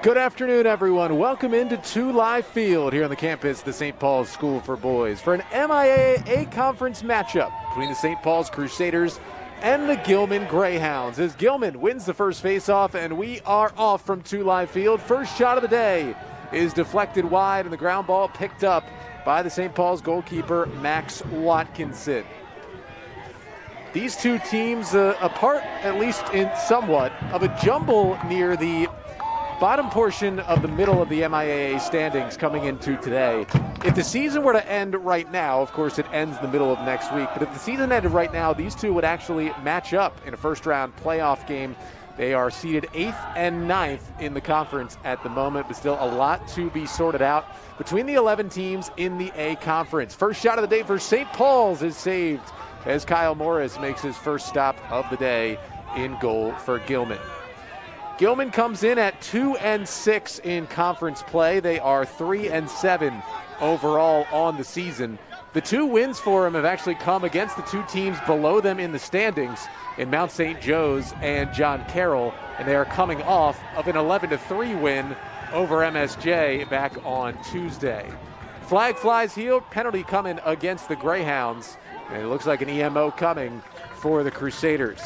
Good afternoon, everyone. Welcome into 2 Live Field here on the campus of the St. Paul's School for Boys for an MIAA conference matchup between the St. Paul's Crusaders and the Gilman Greyhounds. As Gilman wins the first faceoff, and we are off from 2 Live Field. First shot of the day is deflected wide, and the ground ball picked up by the St. Paul's goalkeeper, Max Watkinson. These two teams apart, at least in somewhat, of a jumble near the bottom portion of the middle of the MIAA standings coming into today. If the season were to end right now, of course it ends the middle of next week, but if the season ended right now, these two would actually match up in a first round playoff game. They are seeded 8th and 9th in the conference at the moment, but still a lot to be sorted out between the 11 teams in the A conference. First shot of the day for St. Paul's is saved as Kyle Morris makes his first stop of the day in goal for Gilman. Gilman comes in at 2-6 in conference play. They are 3-7 overall on the season. The 2 wins for him have actually come against the 2 teams below them in the standings in Mount St. Joe's and John Carroll, and they are coming off of an 11-3 win over MSJ back on Tuesday. Flag flies heel, penalty coming against the Greyhounds, and it looks like an EMO coming for the Crusaders.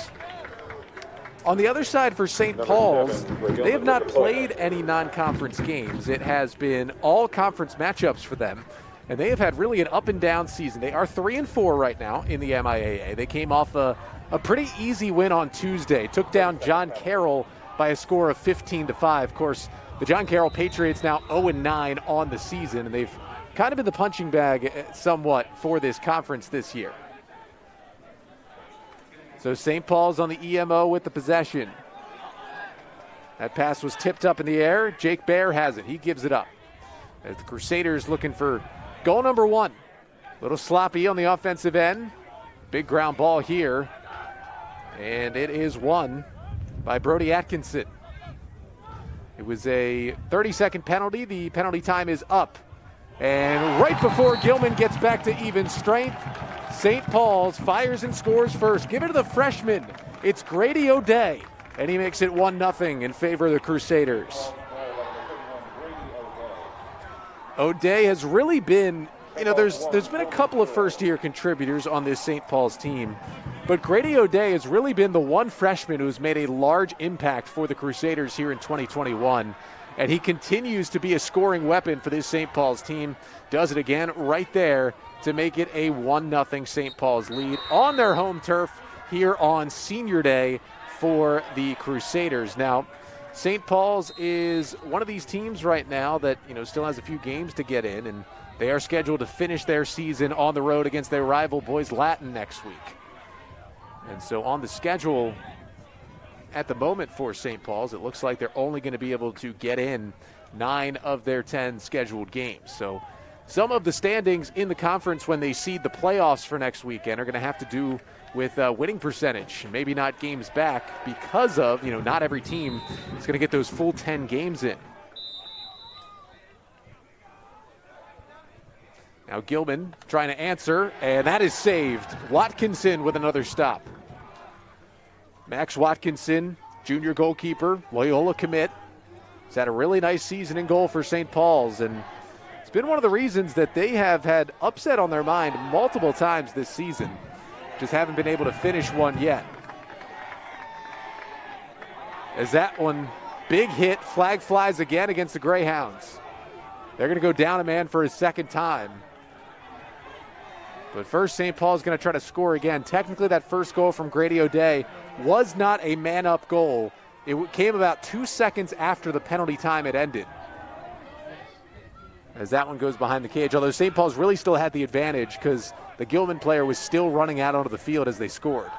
On the other side for St. Paul's, they have not played any non-conference games. It has been all conference matchups for them, and they have had really an up-and-down season. They are 3-4 right now in the MIAA. They came off a pretty easy win on Tuesday, took down John Carroll by a score of 15-5. Of course, the John Carroll Patriots now 0-9 on the season, and they've kind of been the punching bag somewhat for this conference this year. So St. Paul's on the EMO with the possession. That pass was tipped up in the air. Jake Baer has it. He gives it up. As the Crusaders looking for goal number 1. A little sloppy on the offensive end. Big ground ball here. And it is won by Brody Atkinson. It was a 30-second penalty. The penalty time is up. And right before Gilman gets back to even strength, St. Paul's fires and scores first. Give it to the freshman. It's Grady O'Day, and he makes it 1-0 in favor of the Crusaders. O'Day has really been, there's been a couple of first-year contributors on this St. Paul's team, but Grady O'Day has really been the one freshman who's made a large impact for the Crusaders here in 2021. And he continues to be a scoring weapon for this St. Paul's team. Does it again right there to make it a 1-0 St. Paul's lead on their home turf here on Senior Day for the Crusaders. Now, St. Paul's is one of these teams right now that, still has a few games to get in, and they are scheduled to finish their season on the road against their rival Boys Latin next week. And so on the schedule at the moment for St. Paul's, it looks like they're only going to be able to get in 9 of their 10 scheduled games. So some of the standings in the conference when they seed the playoffs for next weekend are going to have to do with winning percentage, maybe not games back, because of, not every team is going to get those full 10 games in. Now Gilman trying to answer, and that is saved. Watkinson with another stop. Max Watkinson, junior goalkeeper, Loyola commit. He's had a really nice season in goal for St. Paul's, and it's been one of the reasons that they have had upset on their mind multiple times this season. Just haven't been able to finish one yet. As that one, big hit, flag flies again against the Greyhounds. They're going to go down a man for a second time. But first, St. Paul's going to try to score again. Technically, that first goal from Grady O'Day was not a man-up goal. It came about 2 seconds after the penalty time had ended. As that one goes behind the cage, although St. Paul's really still had the advantage because the Gilman player was still running out onto the field as they scored.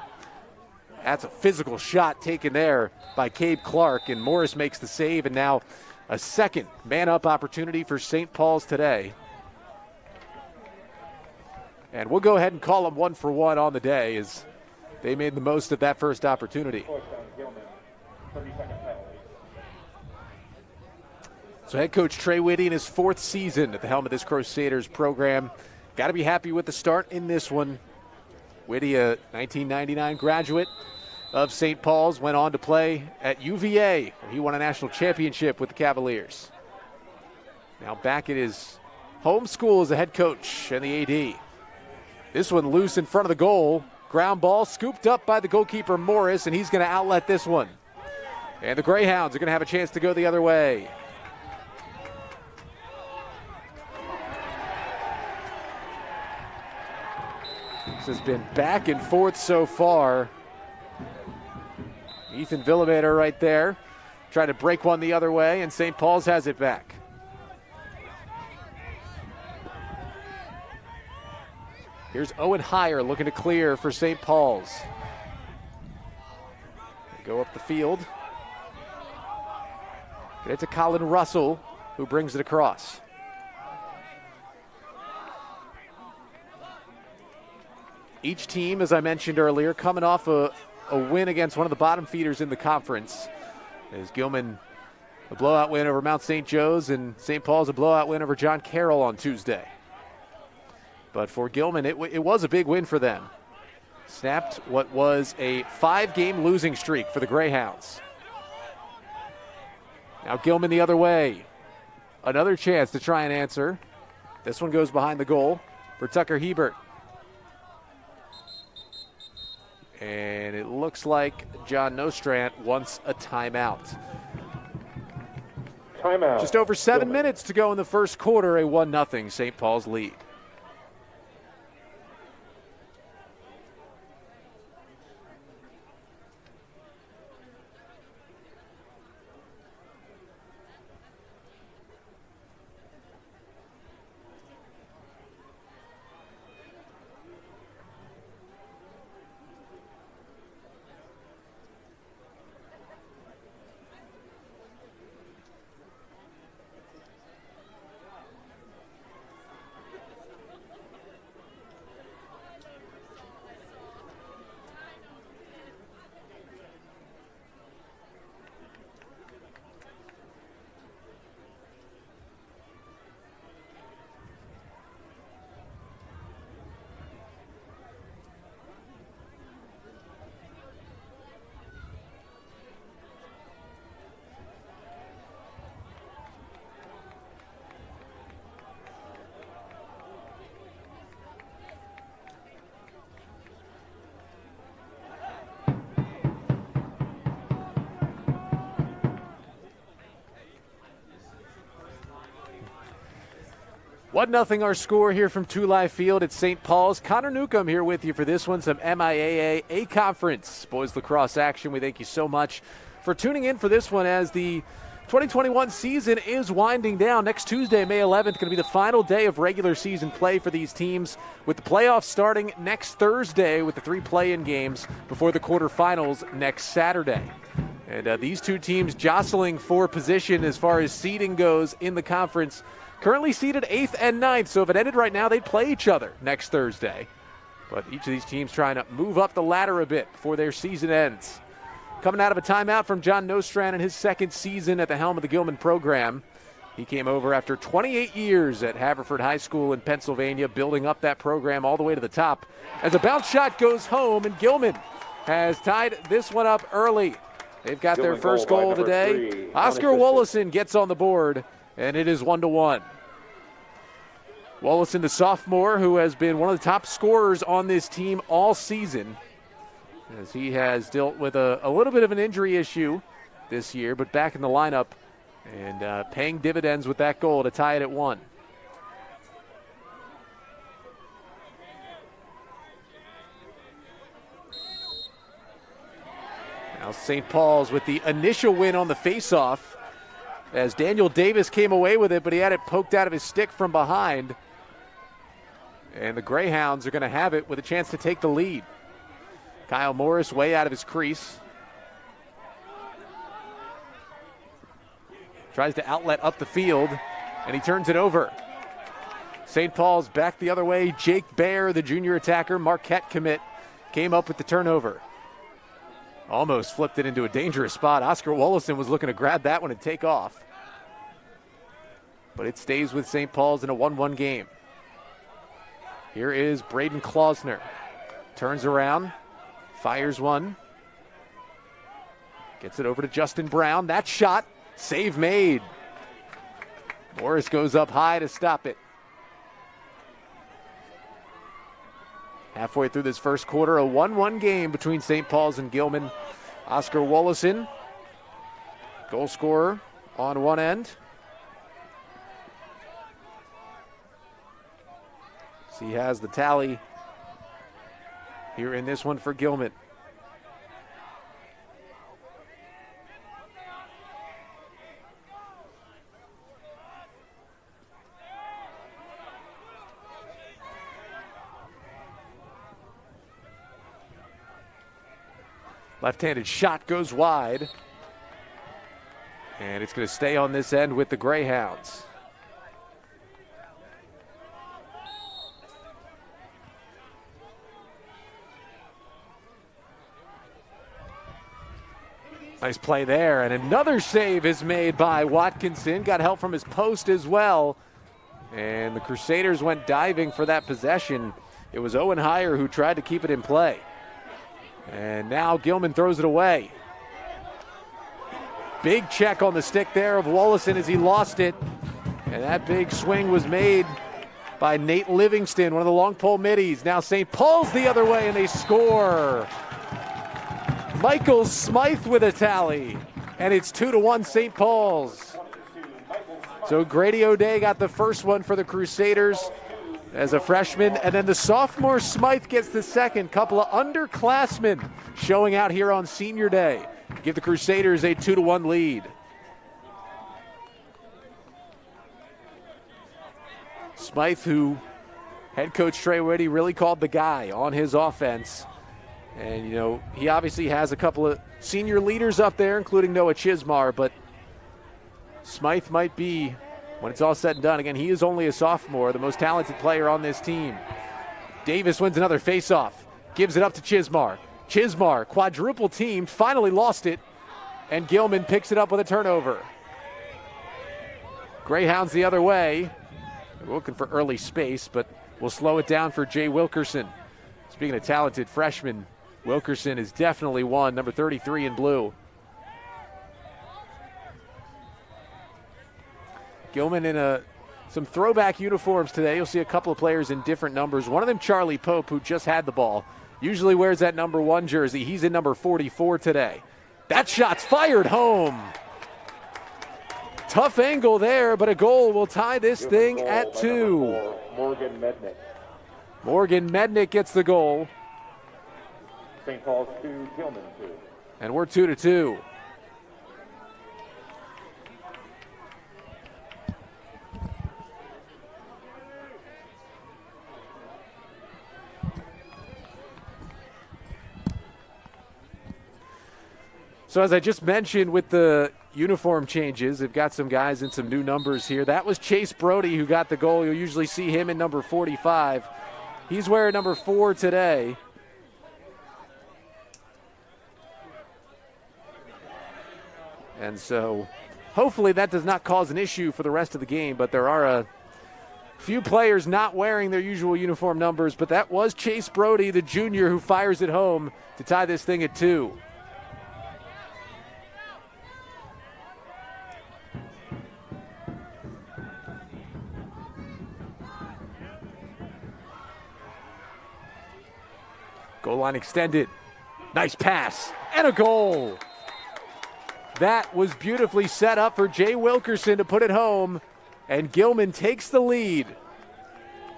That's a physical shot taken there by Cabe Clark, and Morris makes the save, and now a second man-up opportunity for St. Paul's today. And we'll go ahead and call them 1-for-1 on the day as they made the most of that first opportunity. So head coach Trey Whitty in his 4th season at the helm of this Crusaders program. Got to be happy with the start in this one. Whitty, a 1999 graduate of St. Paul's, went on to play at UVA, where he won a national championship with the Cavaliers. Now back at his home school as a head coach and the AD. This one loose in front of the goal. Ground ball scooped up by the goalkeeper Morris, and he's going to outlet this one. And the Greyhounds are going to have a chance to go the other way. This has been back and forth so far. Ethan Villamater right there, trying to break one the other way, and St. Paul's has it back. Here's Owen Heyer looking to clear for St. Paul's. They go up the field. Get it to Colin Russell, who brings it across. Each team, as I mentioned earlier, coming off a win against one of the bottom feeders in the conference. As Gilman, a blowout win over Mount St. Joe's, and St. Paul's a blowout win over John Carroll on Tuesday. But for Gilman, it was a big win for them. Snapped what was a 5-game losing streak for the Greyhounds. Now Gilman the other way. Another chance to try and answer. This one goes behind the goal for Tucker Hebert. And it looks like John Nostrand wants a timeout. Timeout. Just over 7 minutes to go in the first quarter, a 1-0 St. Paul's lead. One nothing our score here from 2 Live Field at St. Paul's. Connor Newcomb here with you for this one, some MIAA A Conference boys lacrosse action. We thank you so much for tuning in for this one as the 2021 season is winding down. Next Tuesday, May 11th, going to be the final day of regular season play for these teams, with the playoffs starting next Thursday with the 3 play-in games before the quarterfinals next Saturday. And these two teams jostling for position as far as seeding goes in the conference. Currently seeded 8th and 9th, so if it ended right now, they'd play each other next Thursday. But each of these teams trying to move up the ladder a bit before their season ends. Coming out of a timeout from John Nostrand in his 2nd season at the helm of the Gilman program. He came over after 28 years at Haverford High School in Pennsylvania, building up that program all the way to the top. As a bounce shot goes home, and Gilman has tied this one up early. They've got their first goal of the day. Oscar Wollison gets on the board, and it is 1-1. Wollison, the sophomore, who has been one of the top scorers on this team all season, as he has dealt with a little bit of an injury issue this year, but back in the lineup and paying dividends with that goal to tie it at 1. Now St. Paul's with the initial win on the faceoff, as Daniel Davis came away with it, but he had it poked out of his stick from behind. And the Greyhounds are going to have it with a chance to take the lead. Kyle Morris way out of his crease. Tries to outlet up the field, and he turns it over. St. Paul's back the other way. Jake Baer, the junior attacker, Marquette commit, came up with the turnover. Almost flipped it into a dangerous spot. Oscar Wollison was looking to grab that one and take off. But it stays with St. Paul's in a 1-1 game. Here is Braden Klausner. Turns around, fires one. Gets it over to Justin Brown. That shot, save made. Morris goes up high to stop it. Halfway through this first quarter, a 1-1 game between St. Paul's and Gilman. Oscar Wallison, goal scorer on one end. So he has the tally here in this one for Gilman. Left-handed shot goes wide. And it's going to stay on this end with the Greyhounds. Nice play there, and another save is made by Watkinson. Got help from his post as well. And the Crusaders went diving for that possession. It was Owen Heyer who tried to keep it in play. And now Gilman throws it away. Big check on the stick there of Wallison as he lost it. And that big swing was made by Nate Livingston, one of the long pole middies. Now St. Paul's the other way, and they score. Michael Smythe with a tally. And it's 2-1 St. Paul's. So Grady O'Day got the first one for the Crusaders as a freshman, and then the sophomore Smythe gets the second. Couple of underclassmen showing out here on senior day. Give the Crusaders a 2-1 lead. Smythe, who head coach Trey Whitty really called the guy on his offense. And, you know, he obviously has a couple of senior leaders up there, including Noah Chismar, but Smythe might be, when it's all said and done, again, he is only a sophomore, the most talented player on this team. Davis wins another faceoff, gives it up to Chismar. Chismar, quadruple teamed, finally lost it, and Gilman picks it up with a turnover. Greyhounds the other way. They're looking for early space, but we'll slow it down for Jay Wilkerson. Speaking of talented freshmen, Wilkerson is definitely one, number 33 in blue. Gilman in some throwback uniforms today. You'll see a couple of players in different numbers. One of them, Charlie Pope, who just had the ball. Usually wears that number 1 jersey. He's in number 44 today. That shot's fired home. Tough angle there, but a goal will tie this thing at 2. Morgan Mednick. Morgan Mednick gets the goal. St. Paul's 2, Gilman 2. And we're 2-2. So as I just mentioned with the uniform changes, they've got some guys in some new numbers here. That was Chase Brody who got the goal. You'll usually see him in number 45. He's wearing number 4 today. And so hopefully that does not cause an issue for the rest of the game, but there are a few players not wearing their usual uniform numbers, but that was Chase Brody, the junior, who fires it home to tie this thing at 2. Goal line extended. Nice pass and a goal. That was beautifully set up for Jay Wilkerson to put it home, and Gilman takes the lead.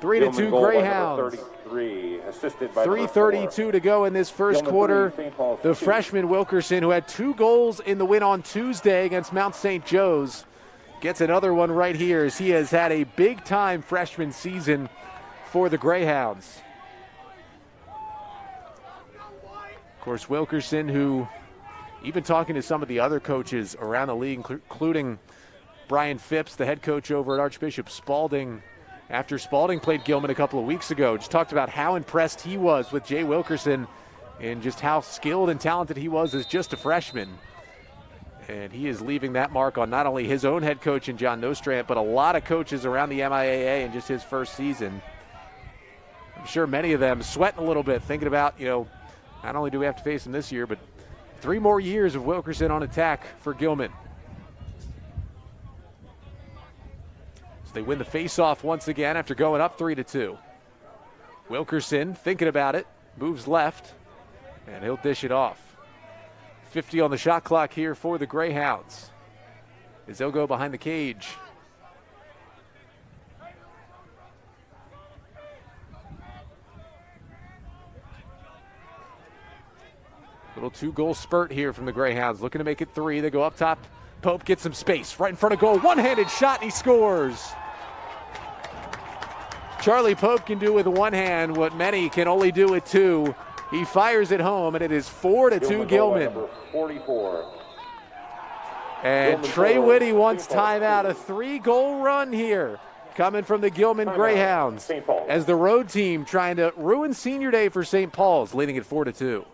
3-2 Greyhounds. 33, assisted by 3:32 to go in this first quarter. The freshman Wilkerson, who had 2 goals in the win on Tuesday against Mount St. Joe's, gets another one right here as he has had a big-time freshman season for the Greyhounds. Of course, Wilkerson, who, even talking to some of the other coaches around the league, including Brian Phipps, the head coach over at Archbishop Spalding, after Spalding played Gilman a couple of weeks ago, just talked about how impressed he was with Jay Wilkerson and just how skilled and talented he was as just a freshman. And he is leaving that mark on not only his own head coach in John Nostrand, but a lot of coaches around the MIAA in just his first season. I'm sure many of them sweating a little bit, thinking about, you know, not only do we have to face him this year, but 3 more years of Wilkerson on attack for Gilman. So they win the face-off once again after going up 3-2. Wilkerson thinking about it, moves left, and he'll dish it off. 50 on the shot clock here for the Greyhounds as they'll go behind the cage. Little 2-goal spurt here from the Greyhounds, looking to make it 3. They go up top. Pope gets some space right in front of goal. One-handed shot, and he scores. Charlie Pope can do with one hand what many can only do with 2. He fires it home, and it is 4-2 Gilman. 44. And Trey Whitty wants timeout. A 3-goal run here coming from the Gilman Greyhounds as the road team trying to ruin senior day for St. Paul's, leading at 4-2.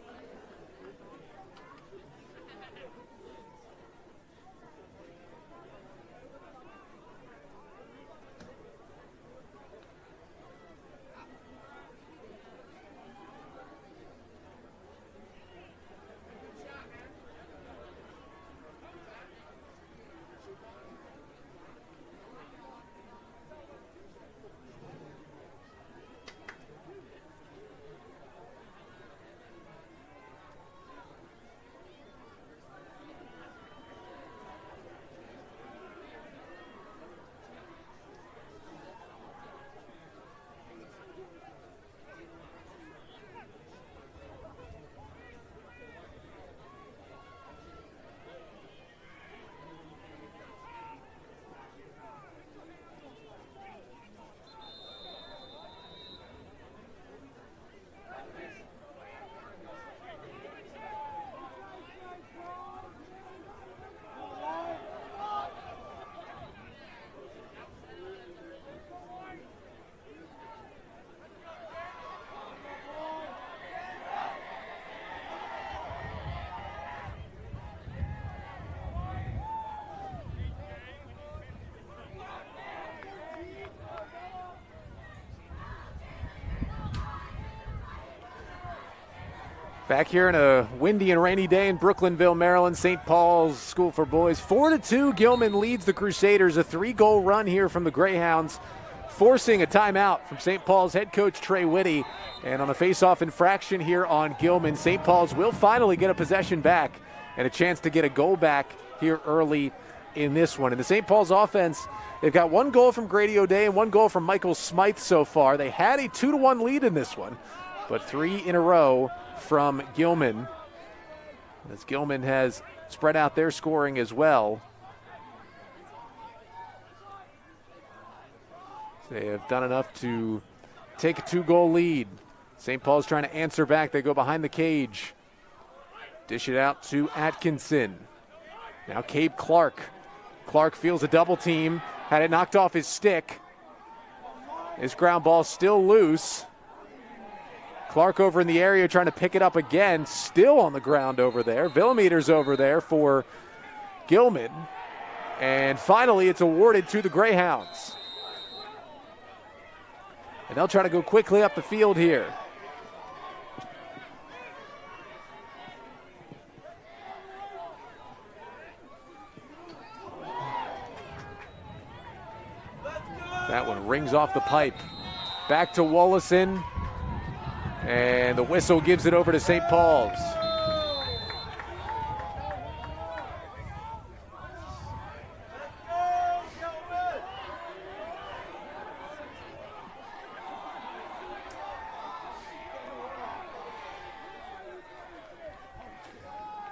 Back here in a windy and rainy day in Brooklynville, Maryland, St. Paul's School for Boys. 4-2, Gilman leads the Crusaders. A 3-goal run here from the Greyhounds, forcing a timeout from St. Paul's head coach Trey Whitty. And on a face-off infraction here on Gilman, St. Paul's will finally get a possession back and a chance to get a goal back here early in this one. And the St. Paul's offense, they've got 1 goal from Grady O'Day and 1 goal from Michael Smythe so far. They had a 2-1 lead in this one, but 3 in a row from Gilman, as Gilman has spread out their scoring as well. They have done enough to take a 2-goal lead. St. Paul's trying to answer back. They go behind the cage. Dish it out to Atkinson. Now Cabe Clark. Clark feels a double team. Had it knocked off his stick. His ground ball still loose. Clark over in the area trying to pick it up again. Still on the ground over there. Villameter's over there for Gilman. And finally it's awarded to the Greyhounds. And they'll try to go quickly up the field here. That one rings off the pipe. Back to Wallison. And the whistle gives it over to St. Paul's.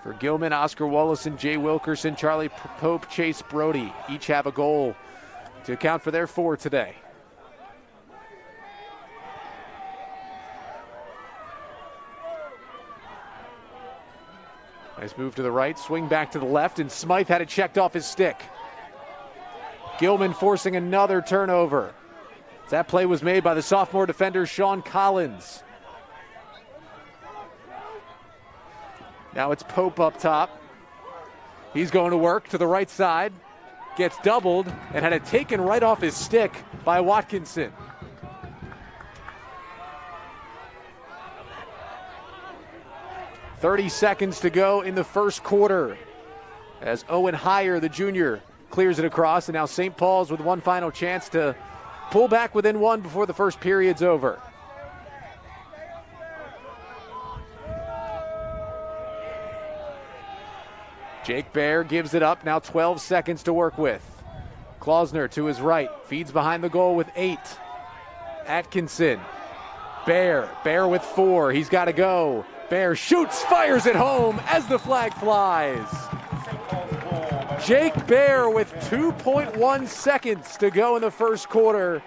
For Gilman, Oscar Wallison, Jay Wilkerson, Charlie Pope, Chase Brody each have a goal to account for their 4 today. Nice move to the right, swing back to the left, and Smythe had it checked off his stick. Gilman forcing another turnover. That play was made by the sophomore defender, Sean Collins. Now it's Pope up top. He's going to work to the right side. Gets doubled and had it taken right off his stick by Watkinson. 30 seconds to go in the first quarter as Owen Heyer, the junior, clears it across, and now St. Paul's with one final chance to pull back within one before the first period's over. Jake Bear gives it up, now 12 seconds to work with. Klausner to his right, feeds behind the goal with 8. Atkinson, Bear with 4, he's got to go. Bear shoots, fires it home as the flag flies. Jake Bear with 2.1 seconds to go in the first quarter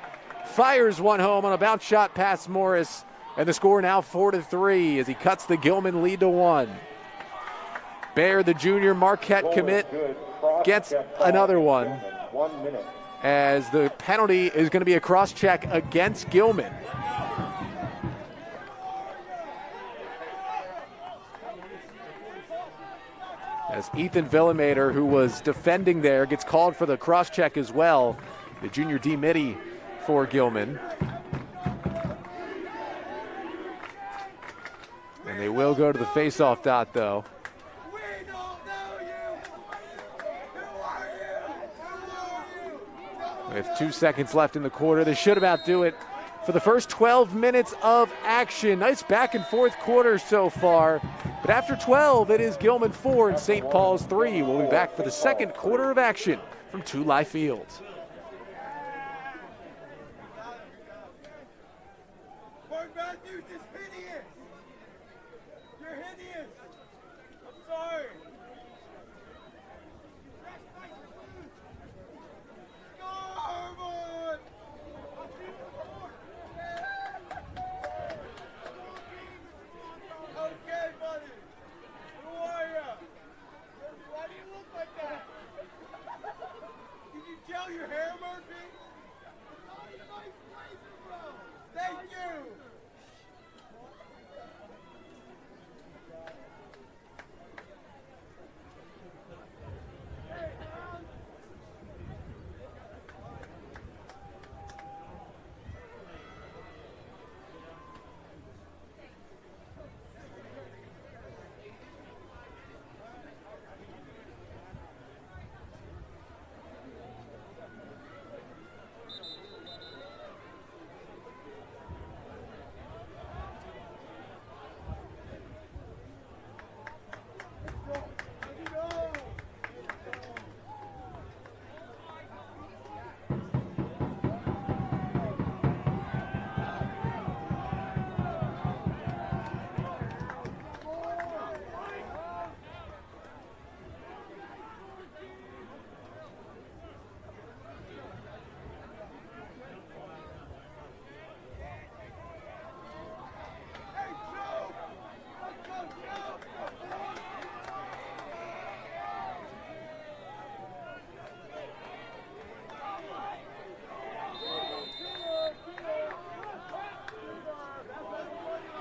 fires one home on a bounce shot past Morris, and the score now 4-3 as he cuts the Gilman lead to 1. Bear, the junior Marquette commit, gets another one, 1 minute. as the penalty is going to be a cross-check against Gilman. As Ethan Villamater, who was defending there, gets called for the cross-check as well. The junior D-Mitty for Gilman. And they will go to the face-off dot, though. With 2 seconds left in the quarter, they should about do it for the first 12 minutes of action. Nice back and forth quarter so far. But after 12, it is Gilman 4 and St. Paul's 3. We'll be back for the second quarter of action from Tulare Field. Matthews is hideous. You're hideous. I'm sorry. Scoreboard. Okay, buddy. Who are you? Why do you look like that? Did you gel your hair, Murphy? Thank you.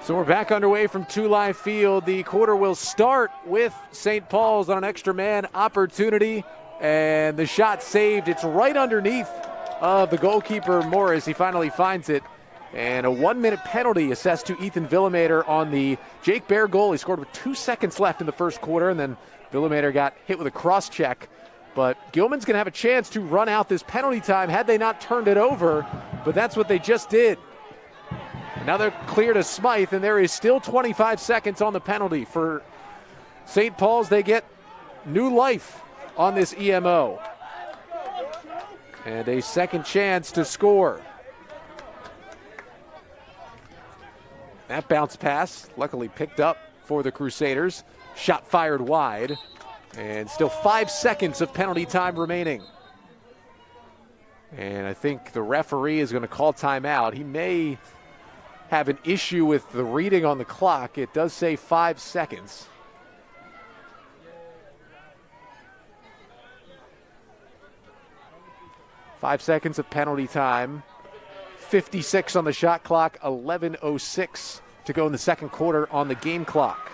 So we're back underway from Tulare Field. The quarter will start with St. Paul's on an extra man opportunity, and the shot saved. It's right underneath of the goalkeeper, Morris. He finally finds it, and a 1-minute penalty assessed to Ethan Villamater on the Jake Bear goal. He scored with 2 seconds left in the first quarter, and then Villamater got hit with a cross-check. But Gilman's going to have a chance to run out this penalty time had they not turned it over, but that's what they just did. Now they're clear to Smythe, and there is still 25 seconds on the penalty. For St. Paul's, they get new life on this EMO. And a second chance to score. That bounce pass, luckily picked up for the Crusaders. Shot fired wide, and still 5 seconds of penalty time remaining. And I think the referee is going to call timeout. He may have an issue with the reading on the clock. It does say 5 seconds. Five seconds of penalty time. 56 on the shot clock, 11:06 to go in the second quarter on the game clock.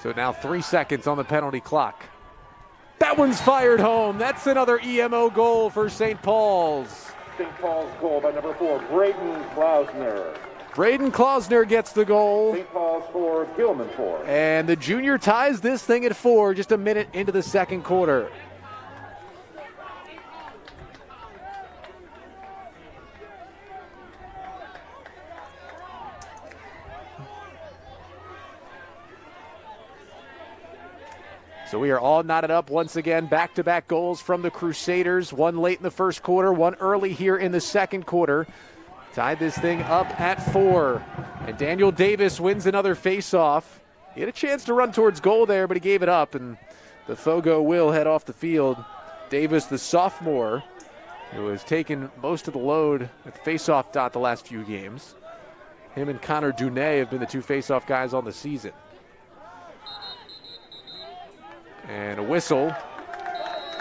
So now 3 seconds on the penalty clock. That one's fired home. That's another EMO goal for St. Paul's. St. Paul's goal by number 4, Braden Klausner. Braden Klausner gets the goal. St. Paul's 4, Gilman 4. And the junior ties this thing at 4, just a minute into the second quarter. So we are all knotted up once again. Back-to-back goals from the Crusaders. One late in the first quarter, one early here in the second quarter. Tied this thing up at 4. And Daniel Davis wins another face-off. He had a chance to run towards goal there, but he gave it up, and the Fogo will head off the field. Davis, the sophomore, who has taken most of the load at the face-off dot the last few games. Him and Connor Dunay have been the two face-off guys on the season. And a whistle,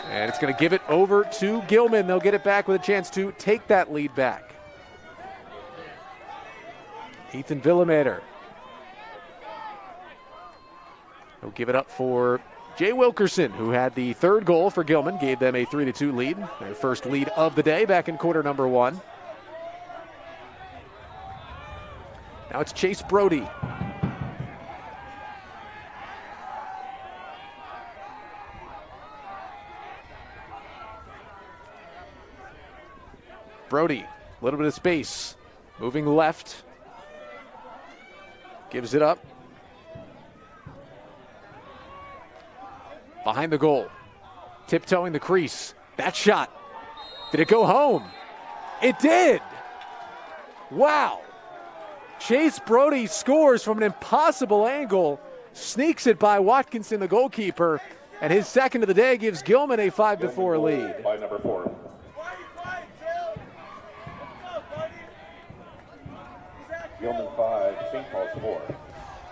and it's going to give it over to Gilman. They'll get it back with a chance to take that lead back. Ethan Villamater. He'll give it up for Jay Wilkerson, who had the third goal for Gilman, gave them a 3-2 lead. Their first lead of the day back in quarter number 1. Now it's Chase Brody. Brody, a little bit of space, moving left, gives it up. Behind the goal, tiptoeing the crease. That shot, did it go home? It did! Wow! Chase Brody scores from an impossible angle, sneaks it by Watkinson, the goalkeeper, and his second of the day gives Gilman a 5-4 lead. By number 4. Gilman 5, St. Paul's 4.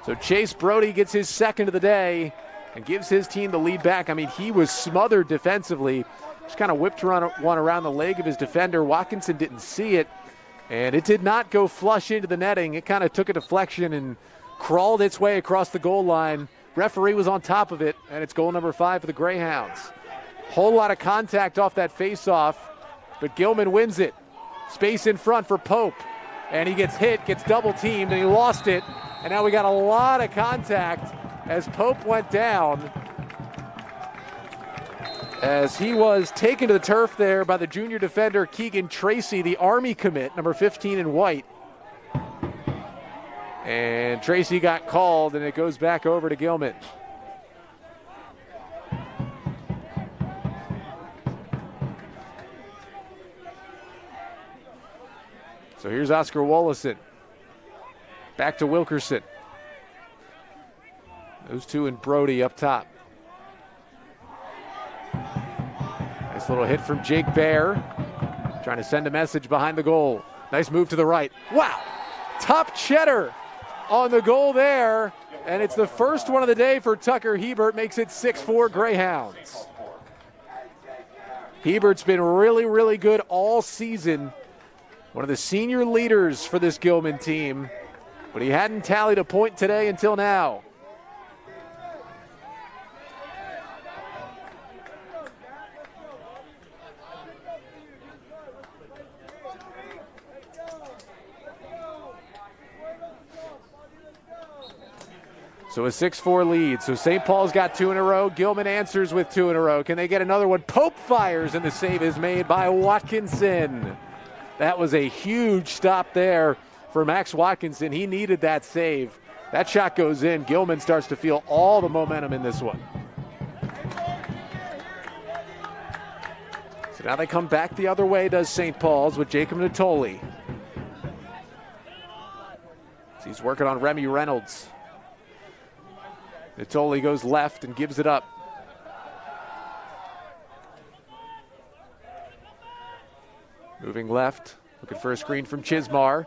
So Chase Brody gets his second of the day and gives his team the lead back. I mean, he was smothered defensively. Just kind of whipped one around the leg of his defender. Watkinson didn't see it, and it did not go flush into the netting. It kind of took a deflection and crawled its way across the goal line. Referee was on top of it, and it's goal number 5 for the Greyhounds. Whole lot of contact off that face-off, but Gilman wins it. Space in front for Pope. And he gets hit, gets double-teamed, and he lost it. And now we got a lot of contact as Pope went down, as he was taken to the turf there by the junior defender Keegan Tracy, the Army commit, number 15 in white. And Tracy got called, and it goes back over to Gilman. So here's Oscar Wallison. Back to Wilkerson. Those two and Brody up top. Nice little hit from Jake Bear. Trying to send a message behind the goal. Nice move to the right. Wow! Top cheddar on the goal there. And it's the first one of the day for Tucker Hebert. Makes it 6-4 Greyhounds. Hebert's been really, really good all season. One of the senior leaders for this Gilman team, but he hadn't tallied a point today until now. So a 6-4 lead. So St. Paul's got 2 in a row. Gilman answers with 2 in a row. Can they get another one? Pope fires, and the save is made by Watkinson. That was a huge stop there for Max Watkinson. He needed that save. That shot goes in. Gilman starts to feel all the momentum in this one. So now they come back the other way, does St. Paul's, with Jacob Natoli. So he's working on Remy Reynolds. Natoli goes left and gives it up. Moving left, looking for a screen from Chismar.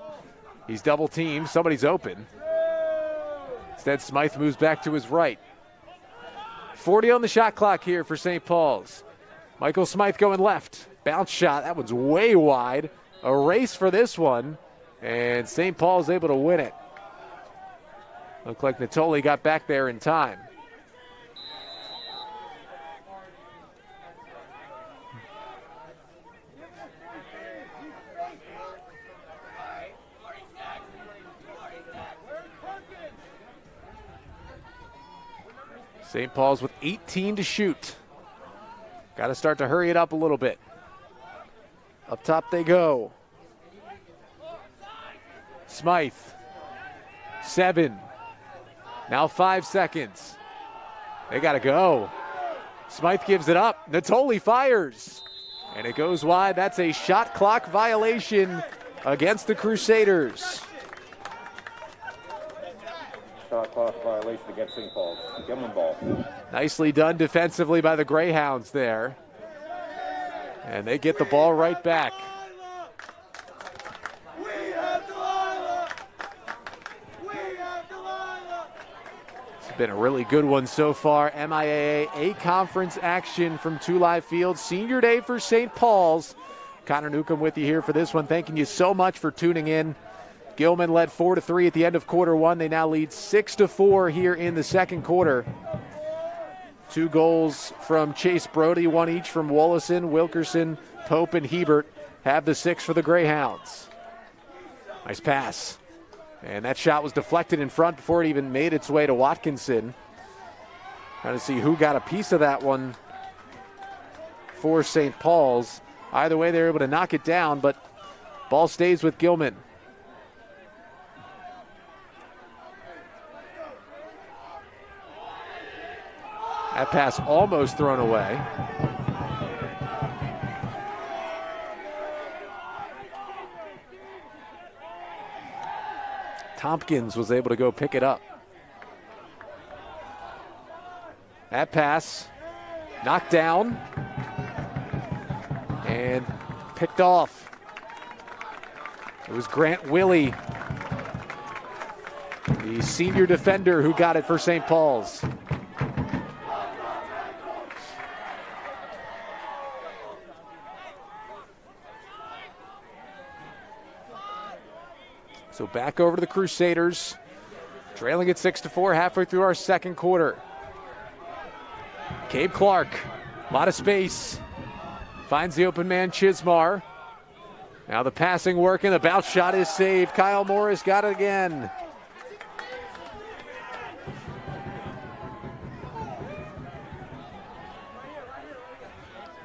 He's double teamed, somebody's open. Instead, Smythe moves back to his right. 40 on the shot clock here for St. Paul's. Michael Smythe going left. Bounce shot, that one's way wide. A race for this one. And St. Paul's able to win it. Looked like Natoli got back there in time. St. Paul's with 18 to shoot. Got to start to hurry it up a little bit. Up top they go. Smythe. 7. Now 5 seconds. They got to go. Smythe gives it up. Natoli fires. And it goes wide. That's a shot clock violation against the Crusaders. Shot clock violation against St. Paul's. Gilman ball. Nicely done defensively by the Greyhounds there. And they get the ball right back. It's been a really good one so far. MIAA A-Conference action from Tulare Field. Senior day for St. Paul's. Connor Newcomb with you here for this one. Thanking you so much for tuning in. Gilman led 4-3 at the end of quarter one. They now lead 6-4 here in the second quarter. 2 goals from Chase Brody, 1 each from Wallison, Wilkerson, Pope, and Hebert have the 6 for the Greyhounds. Nice pass. And that shot was deflected in front before it even made its way to Watkinson. Trying to see who got a piece of that one for St. Paul's. Either way, they're able to knock it down, but ball stays with Gilman. That pass almost thrown away. Tompkins was able to go pick it up. That pass knocked down and picked off. It was Grant Willey, the senior defender, who got it for St. Paul's. So back over to the Crusaders, trailing at 6-4 halfway through our second quarter. Cabe Clark, a lot of space, finds the open man Chismar. Now the passing working, the bounce shot is saved. Kyle Morris got it again.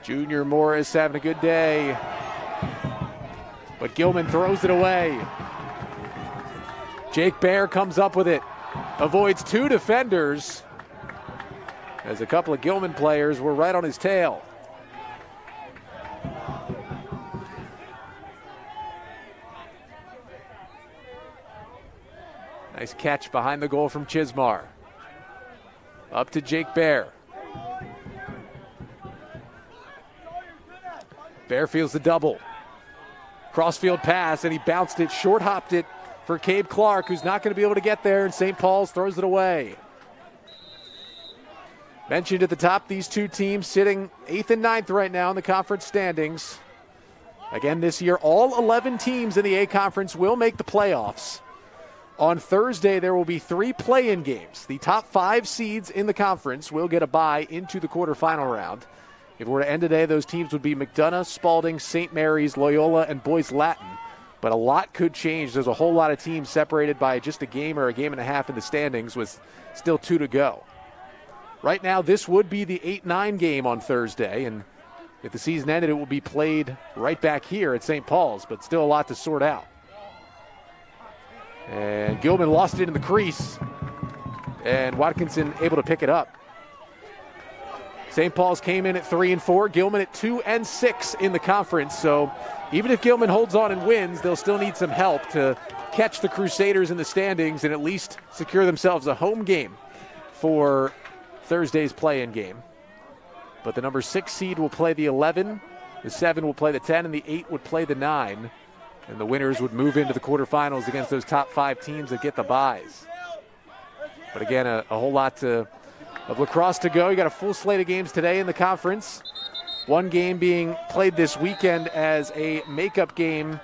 Junior Morris having a good day, but Gilman throws it away. Jake Baer comes up with it, avoids 2 defenders as a couple of Gilman players were right on his tail. Nice catch behind the goal from Chismar. Up to Jake Baer. Baer feels the double. Crossfield pass, and he bounced it, short-hopped it for Cabe Clark, who's not going to be able to get there, and St. Paul's throws it away. Mentioned at the top, these two teams sitting 8th and 9th right now in the conference standings. Again, this year, all 11 teams in the A-Conference will make the playoffs. On Thursday, there will be 3 play-in games. The top 5 seeds in the conference will get a bye into the quarterfinal round. If it were to end today, those teams would be McDonough, Spalding, St. Mary's, Loyola, and Boys Latin. But a lot could change. There's a whole lot of teams separated by just a game or a game and a half in the standings with still 2 to go. Right now, this would be the 8-9 game on Thursday, and if the season ended, it will be played right back here at St. Paul's, but still a lot to sort out. And Gilman lost it in the crease, and Watkinson able to pick it up. St. Paul's came in at 3-4, Gilman at 2-6 in the conference, so even if Gilman holds on and wins, they'll still need some help to catch the Crusaders in the standings and at least secure themselves a home game for Thursday's play-in game. But the number 6 seed will play the 11, the 7 will play the 10, and the 8 would play the 9. And the winners would move into the quarterfinals against those top 5 teams that get the byes. But again, a whole lot of lacrosse to go. You got a full slate of games today in the conference. One game being played this weekend as a makeup game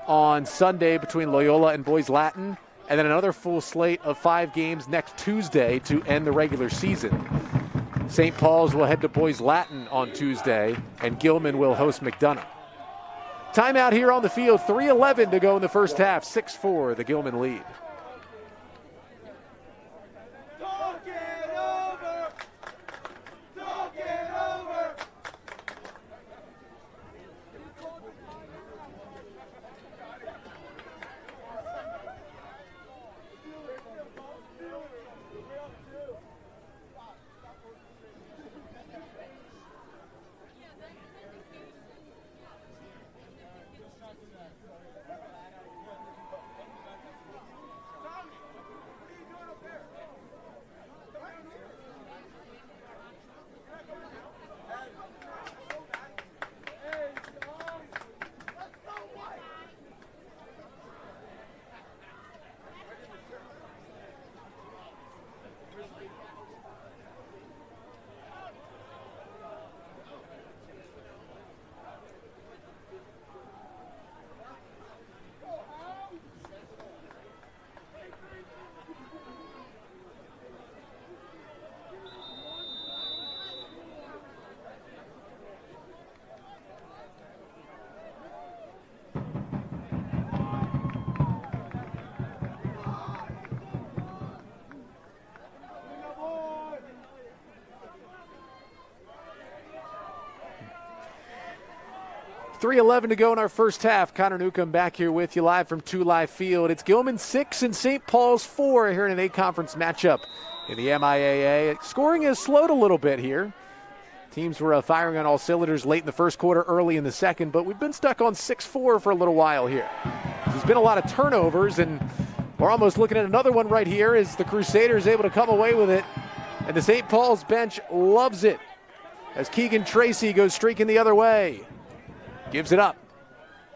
on Sunday between Loyola and Boys Latin, and then another full slate of 5 games next Tuesday to end the regular season. St. Paul's will head to Boys Latin on Tuesday, and Gilman will host McDonough. Timeout here on the field, 3:11 to go in the first half, 6-4 the Gilman lead. .311 to go in our first half. Connor Newcomb back here with you live from 2 Live Field. It's Gilman 6 and St. Paul's 4 here in an A-conference matchup in the MIAA. Scoring has slowed a little bit here. Teams were firing on all cylinders late in the first quarter, early in the second, but we've been stuck on 6-4 for a little while here. There's been a lot of turnovers, and we're almost looking at another one right here as the Crusaders able to come away with it, and the St. Paul's bench loves it as Keegan Tracy goes streaking the other way. Gives it up.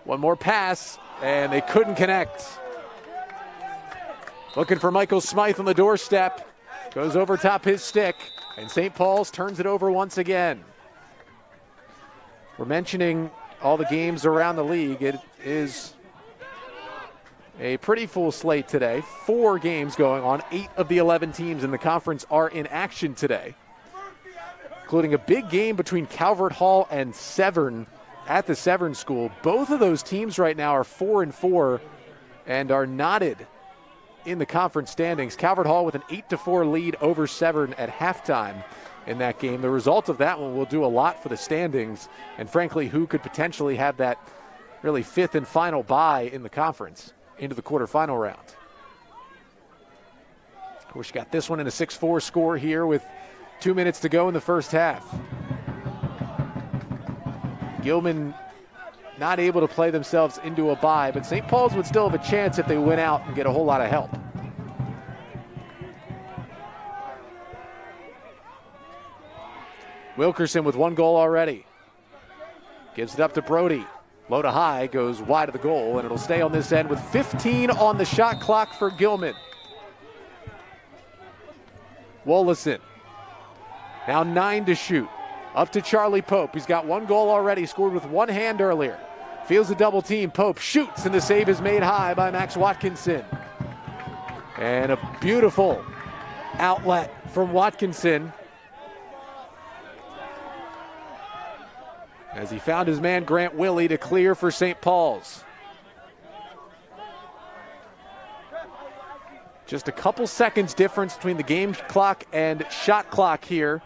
One more pass, and they couldn't connect. Looking for Michael Smythe on the doorstep. Goes over top his stick, and St. Paul's turns it over once again. We're mentioning all the games around the league. It is a pretty full slate today. 4 games going on. 8 of the 11 teams in the conference are in action today, including a big game between Calvert Hall and Severn at the Severn School. Both of those teams right now are 4-4 and are knotted in the conference standings. Calvert Hall with an 8-4 lead over Severn at halftime in that game. The result of that one will do a lot for the standings, and frankly, who could potentially have that really 5th and final bye in the conference into the quarterfinal round. Of course, you got this one in a 6-4 score here with 2 minutes to go in the first half. Gilman not able to play themselves into a bye, but St. Paul's would still have a chance if they went out and get a whole lot of help. Wilkerson with 1 goal already. Gives it up to Brody. Low to high, goes wide of the goal, and it'll stay on this end with 15 on the shot clock for Gilman. Wolleson, now 9 to shoot. Up to Charlie Pope. He's got 1 goal already, scored with 1 hand earlier. Feels the double team. Pope shoots, and the save is made high by Max Watkinson. And a beautiful outlet from Watkinson as he found his man Grant Willey to clear for St. Paul's. Just a couple seconds difference between the game clock and shot clock here.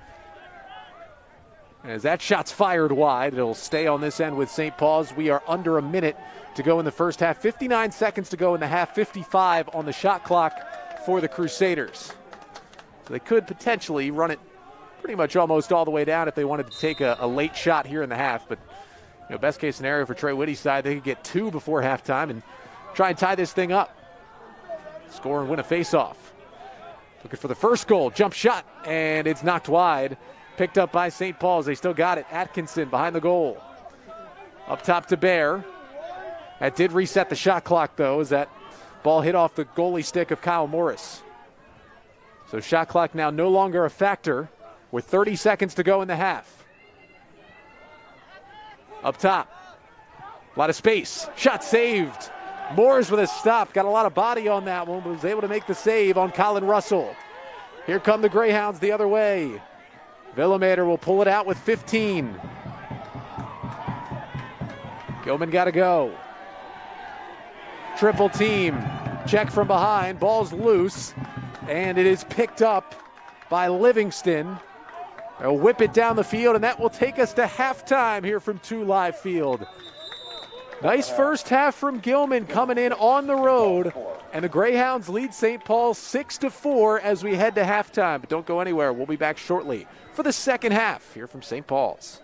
As that shot's fired wide, it'll stay on this end with St. Paul's. We are under a minute to go in the first half. 59 seconds to go in the half, 55 on the shot clock for the Crusaders. So they could potentially run it pretty much almost all the way down if they wanted to take a late shot here in the half. But best case scenario for Trey Whitty's side, they could get 2 before halftime and try and tie this thing up. Score and win a faceoff. Looking for the first goal, jump shot, and it's knocked wide. Picked up by St. Paul's. They still got it. Atkinson behind the goal. Up top to Bear. That did reset the shot clock, though, as that ball hit off the goalie stick of Kyle Morris. So shot clock now no longer a factor with 30 seconds to go in the half. Up top. A lot of space. Shot saved Moores with a stop. Got a lot of body on that one, but was able to make the save on Colin Russell. Here come the Greyhounds the other way. Villamater will pull it out with 15. Gilman got to go. Triple team. Check from behind. Ball's loose. And it is picked up by Livingston. They'll whip it down the field, and that will take us to halftime here from 2 Live Field. Nice first half from Gilman coming in on the road. And the Greyhounds lead St. Paul 6-4 as we head to halftime. But don't go anywhere. We'll be back shortly for the second half here from St. Paul's.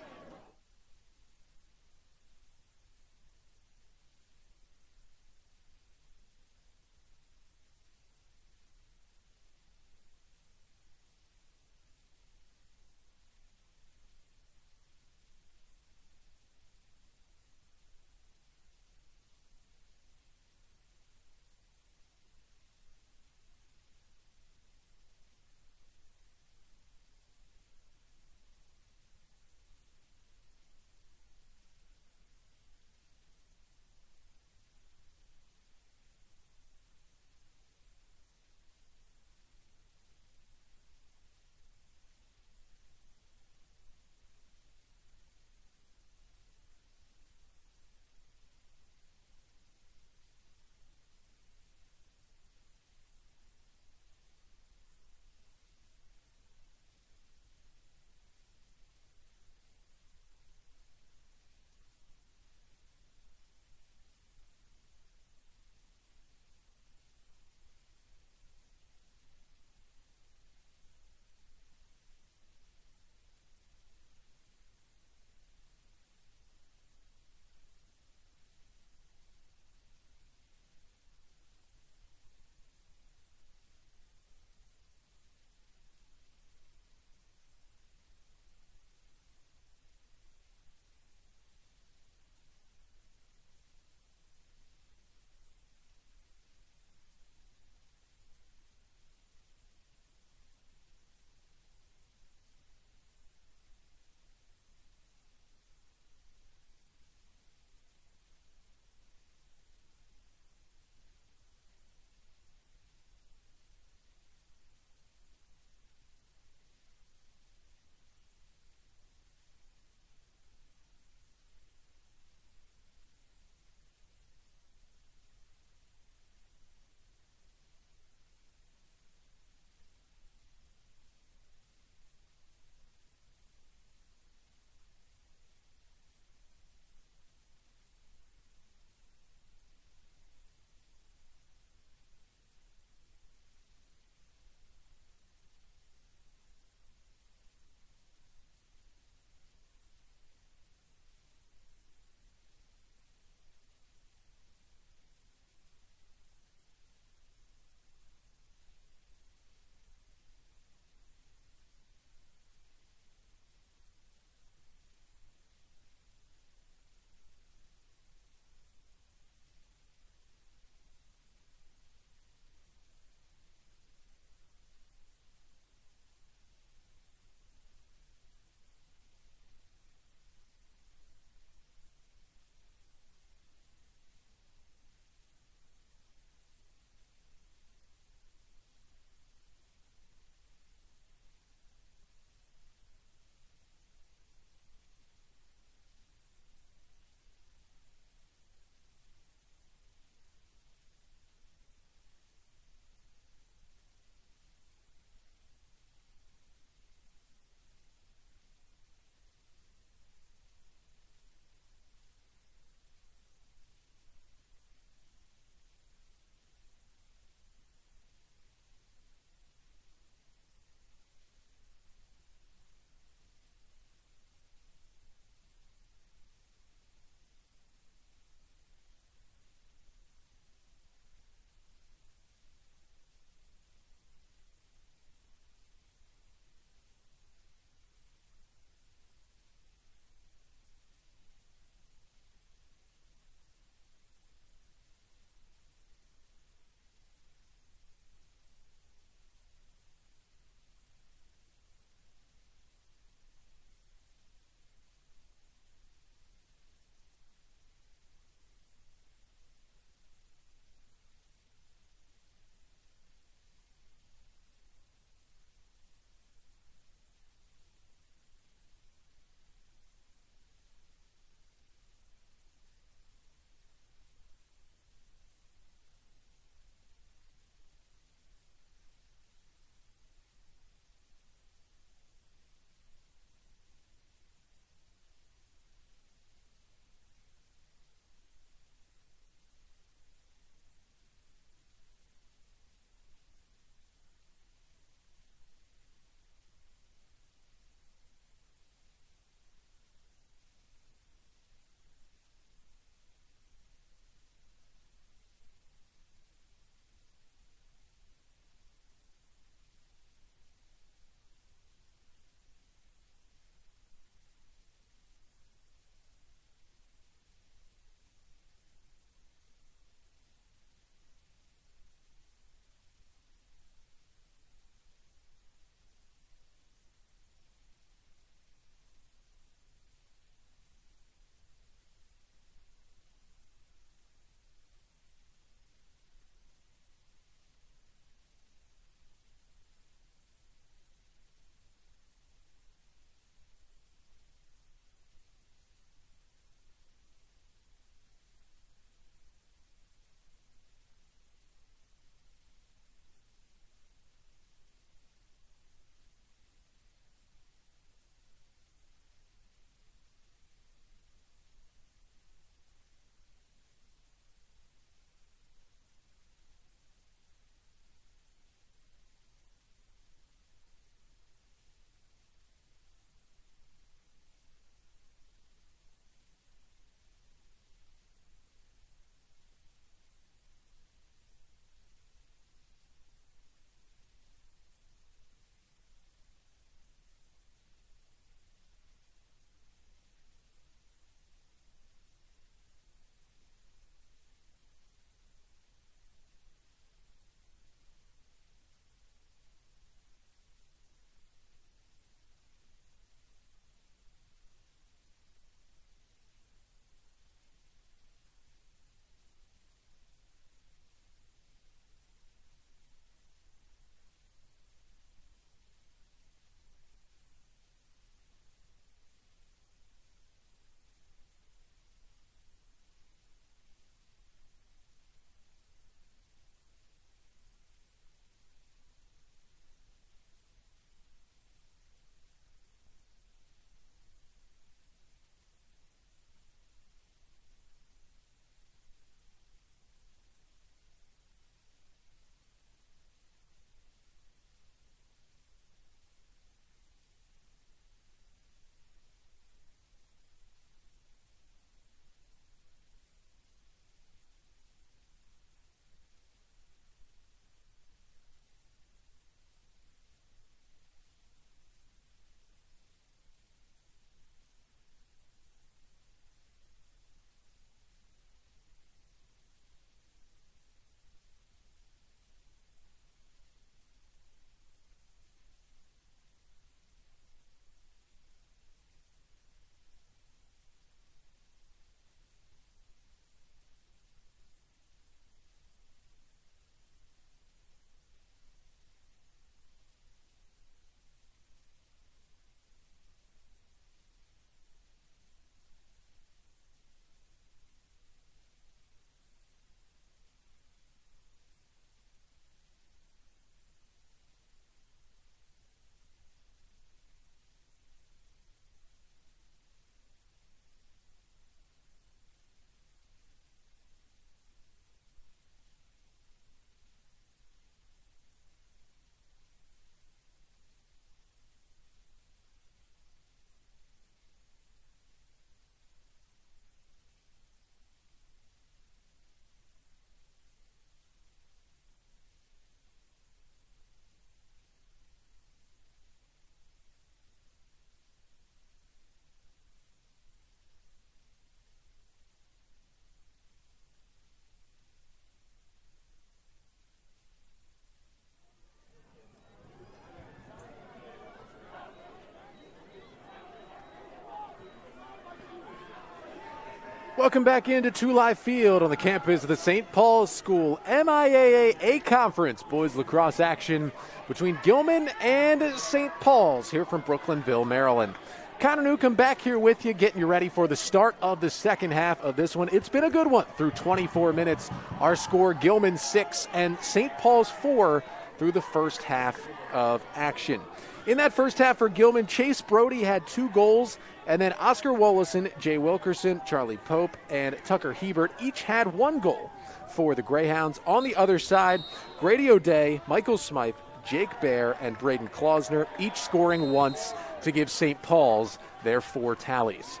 Welcome back into 2 Live Field on the campus of the St. Paul's School MIAA A Conference boys lacrosse action between Gilman and St. Paul's here from Brooklynville, Maryland. Connor Newcomb back here with you, getting you ready for the start of the second half of this one. It's been a good one through 24 minutes. Our score, Gilman 6 and St. Paul's 4 through the first half of action. In that first half for Gilman, Chase Brody had 2 goals, and then Oscar Wollison, Jay Wilkerson, Charlie Pope, and Tucker Hebert each had 1 goal for the Greyhounds. On the other side, Grady O'Day, Michael Smythe, Jake Bear, and Braden Klausner each scoring once to give St. Paul's their 4 tallies.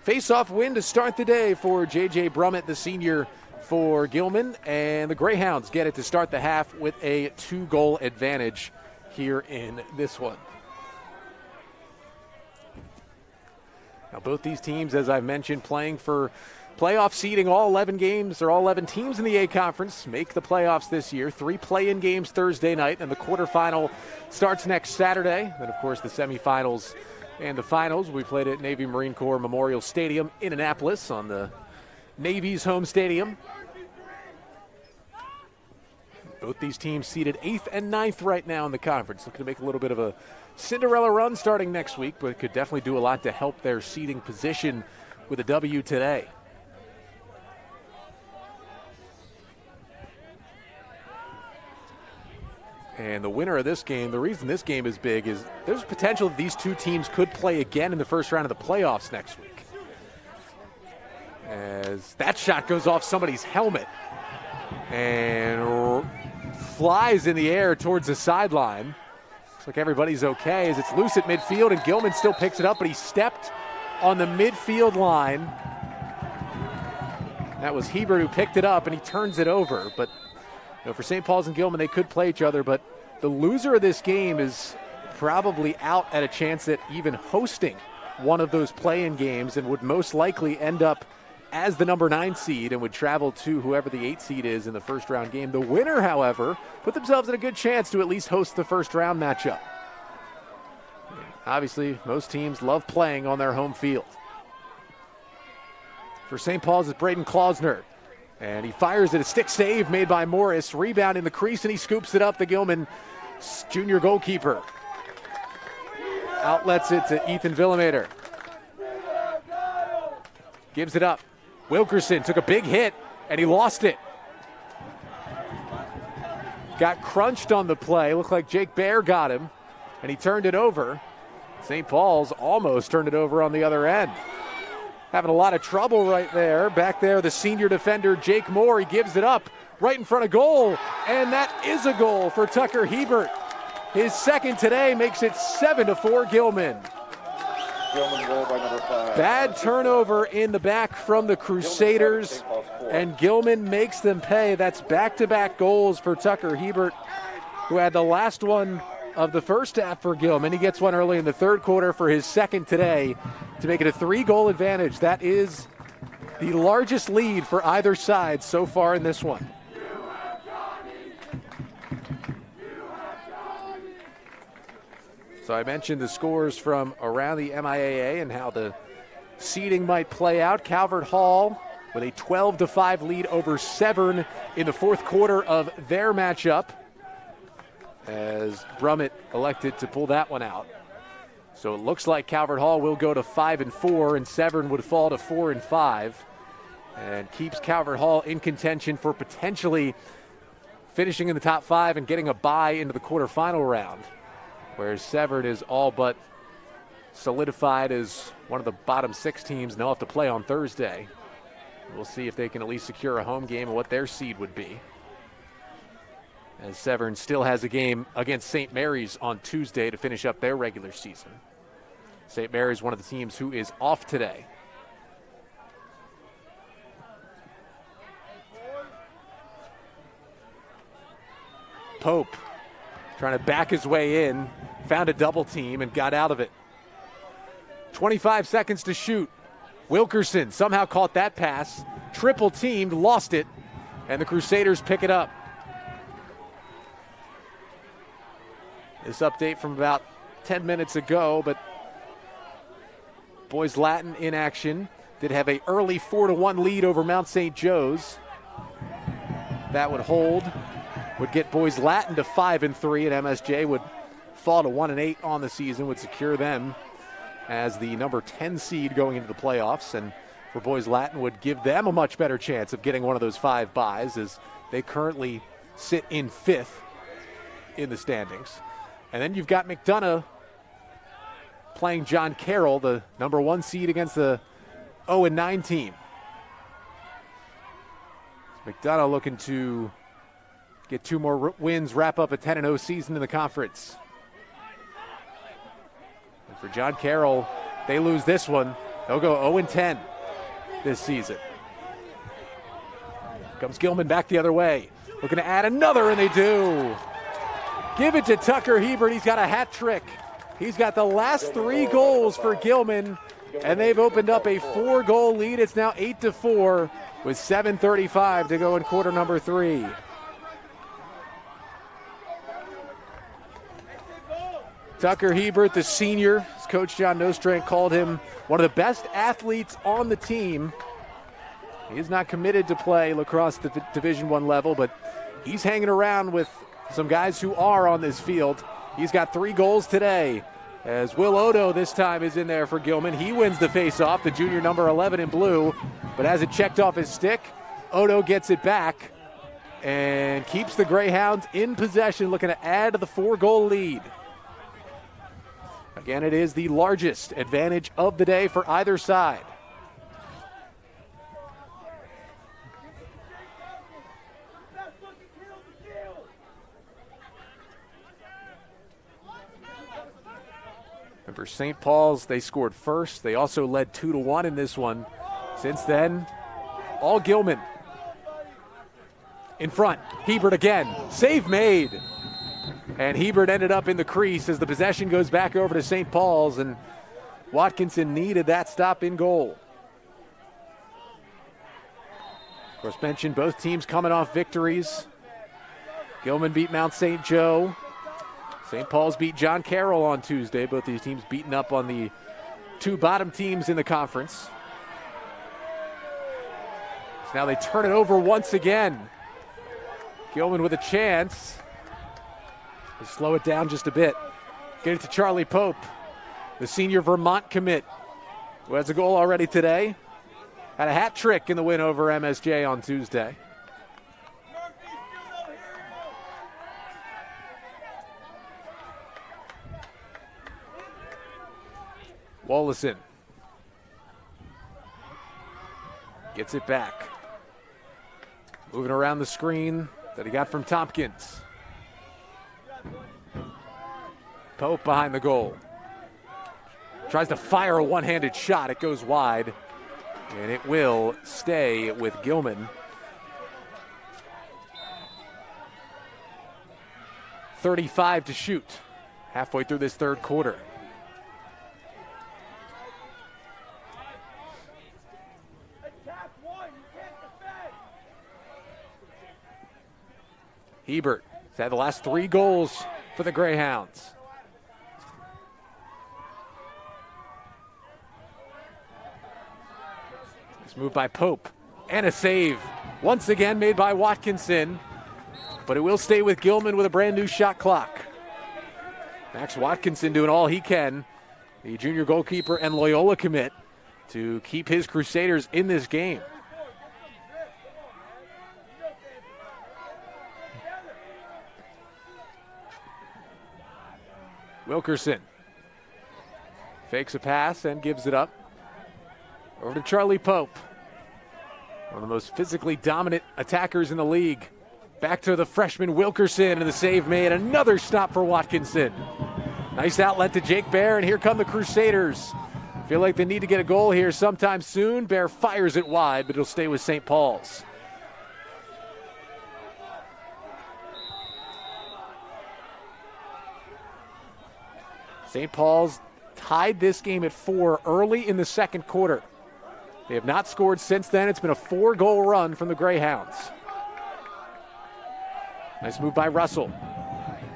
Face-off win to start the day for J.J. Brummett, the senior for Gilman, and the Greyhounds get it to start the half with a 2-goal advantage here in this one. Now both these teams, as I've mentioned, playing for playoff seeding. All 11 games, or all 11 teams in the A Conference make the playoffs this year. 3 play-in games Thursday night, and the quarterfinal starts next Saturday. Then, of course, the semifinals and the finals will be played at Navy Marine Corps Memorial Stadium in Annapolis on the Navy's home stadium. Both these teams seated 8th and 9th right now in the conference. Looking to make a little bit of a Cinderella run starting next week, but it could definitely do a lot to help their seeding position with a W today. And the winner of this game, the reason this game is big is there's potential that these 2 teams could play again in the first round of the playoffs next week. As that shot goes off somebody's helmet and flies in the air towards the sideline. Looks like everybody's okay as it's loose at midfield, and Gilman still picks it up, but he stepped on the midfield line. That was Hebert who picked it up, and he turns it over. But for St. Paul's and Gilman, they could play each other, but the loser of this game is probably out at a chance at even hosting one of those play-in games and would most likely end up as the number 9 seed and would travel to whoever the 8 seed is in the first round game. The winner, however, put themselves in a good chance to at least host the first round matchup. Obviously, most teams love playing on their home field. For St. Paul's is Braden Klausner, and he fires at a stick save made by Morris. Rebound in the crease, and he scoops it up, the Gilman junior goalkeeper. Outlets it to Ethan Villamater. Gives it up. Wilkerson took a big hit, and he lost it. Got crunched on the play. Looked like Jake Bear got him, and he turned it over. St. Paul's almost turned it over on the other end. Having a lot of trouble right there. Back there, the senior defender, Jake Moore. He gives it up right in front of goal, and that is a goal for Tucker Hebert. His second today makes it 7-4 Gilman. Gilman goal by number 5. Bad turnover in the back from the Crusaders, and Gilman makes them pay. That's back-to-back goals for Tucker Hebert, who had the last one of the first half for Gilman. He gets one early in the third quarter for his second today to make it a 3-goal advantage. That is the largest lead for either side so far in this one. So I mentioned the scores from around the MIAA and how the seeding might play out. Calvert Hall with a 12-5 lead over Severn in the fourth quarter of their matchup, as Brummett elected to pull that one out. So it looks like Calvert Hall will go to 5-4, and Severn would fall to 4-5, and keeps Calvert Hall in contention for potentially finishing in the top 5 and getting a bye into the quarterfinal round, whereas Severn is all but solidified as one of the bottom 6 teams, and they'll have to play on Thursday. We'll see if they can at least secure a home game and what their seed would be, as Severn still has a game against St. Mary's on Tuesday to finish up their regular season. St. Mary's one of the teams who is off today. Pope trying to back his way in, found a double team and got out of it. 25 seconds to shoot. Wilkerson somehow caught that pass, triple teamed, lost it, and the Crusaders pick it up. This update from about 10 minutes ago, but boys Latin in action. did have an early 4-1 lead over Mount St. Joe's. That would hold, would get Boys Latin to 5-3, and MSJ would fall to 1-8 on the season, would secure them as the number 10 seed going into the playoffs, and for Boys Latin would give them a much better chance of getting one of those 5 byes, as they currently sit in 5th in the standings. And then you've got McDonough playing John Carroll, the number 1 seed, against the 0-9 team. McDonough looking to get 2 more wins, wrap up a 10-0 season in the conference. And for John Carroll, they lose this one, they'll go 0-10 this season. Comes Gilman back the other way, looking to add another, and they do. Give it to Tucker Hebert, he's got a hat trick. He's got the last 3 goals for Gilman, and they've opened up a 4-goal lead. It's now 8-4 with 7:35 to go in quarter number 3. Tucker Hebert, the senior, as Coach John Nostrand called him one of the best athletes on the team. He is not committed to play lacrosse Division I level, but he's hanging around with some guys who are on this field. He's got 3 goals today, as Will Odo this time is in there for Gilman. He wins the face-off, the junior number 11 in blue, but as it checked off his stick, Odo gets it back and keeps the Greyhounds in possession, looking to add to the 4-goal lead. Again, it is the largest advantage of the day for either side. And for St. Paul's, they scored first. They also led 2-1 in this one. Since then, all Gilman. In front, Hebert again, save made. And Hebert ended up in the crease as the possession goes back over to St. Paul's, and Watkinson needed that stop in goal. Of course, mentioned both teams coming off victories. Gilman beat Mount St. Joe. St. Paul's beat John Carroll on Tuesday. Both these teams beating up on the 2 bottom teams in the conference. So now they turn it over once again. Gilman with a chance. They slow it down just a bit. Get it to Charlie Pope, the senior Vermont commit, who has a goal already today. Had a hat trick in the win over MSJ on Tuesday. Wallison gets it back. Moving around the screen that he got from Tompkins. Pope behind the goal. Tries to fire a one-handed shot. It goes wide, and it will stay with Gilman. 35 to shoot halfway through this 3rd quarter. Hebert has had the last 3 goals for the Greyhounds. This move by Pope, and a save once again made by Watkinson, but it will stay with Gilman with a brand new shot clock. Max Watkinson doing all he can, the junior goalkeeper and Loyola commit, to keep his Crusaders in this game. Wilkerson fakes a pass and gives it up over to Charlie Pope, one of the most physically dominant attackers in the league. Back to the freshman Wilkerson, and the save made. Another stop for Watkinson. Nice outlet to Jake Bear, and here come the Crusaders. Feel like they need to get a goal here sometime soon. Bear fires it wide, but it'll stay with St. Paul's. St. Paul's tied this game at 4 early in the 2nd quarter. They have not scored since then. It's been a 4-goal run from the Greyhounds. Nice move by Russell.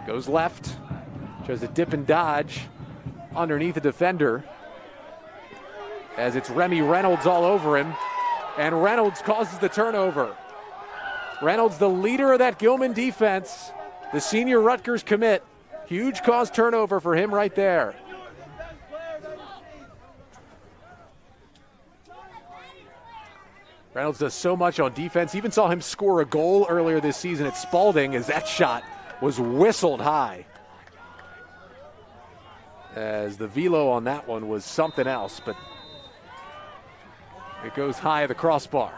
Goes left. Tries to dip and dodge underneath the defender. as it's Remy Reynolds all over him, and Reynolds causes the turnover. Reynolds, the leader of that Gilman defense, the senior Rutgers commit. Huge cause turnover for him right there. Reynolds does so much on defense. Even saw him score a goal earlier this season at Spalding as that shot was whistled high. As the velo on that one was something else, but it goes high of the crossbar.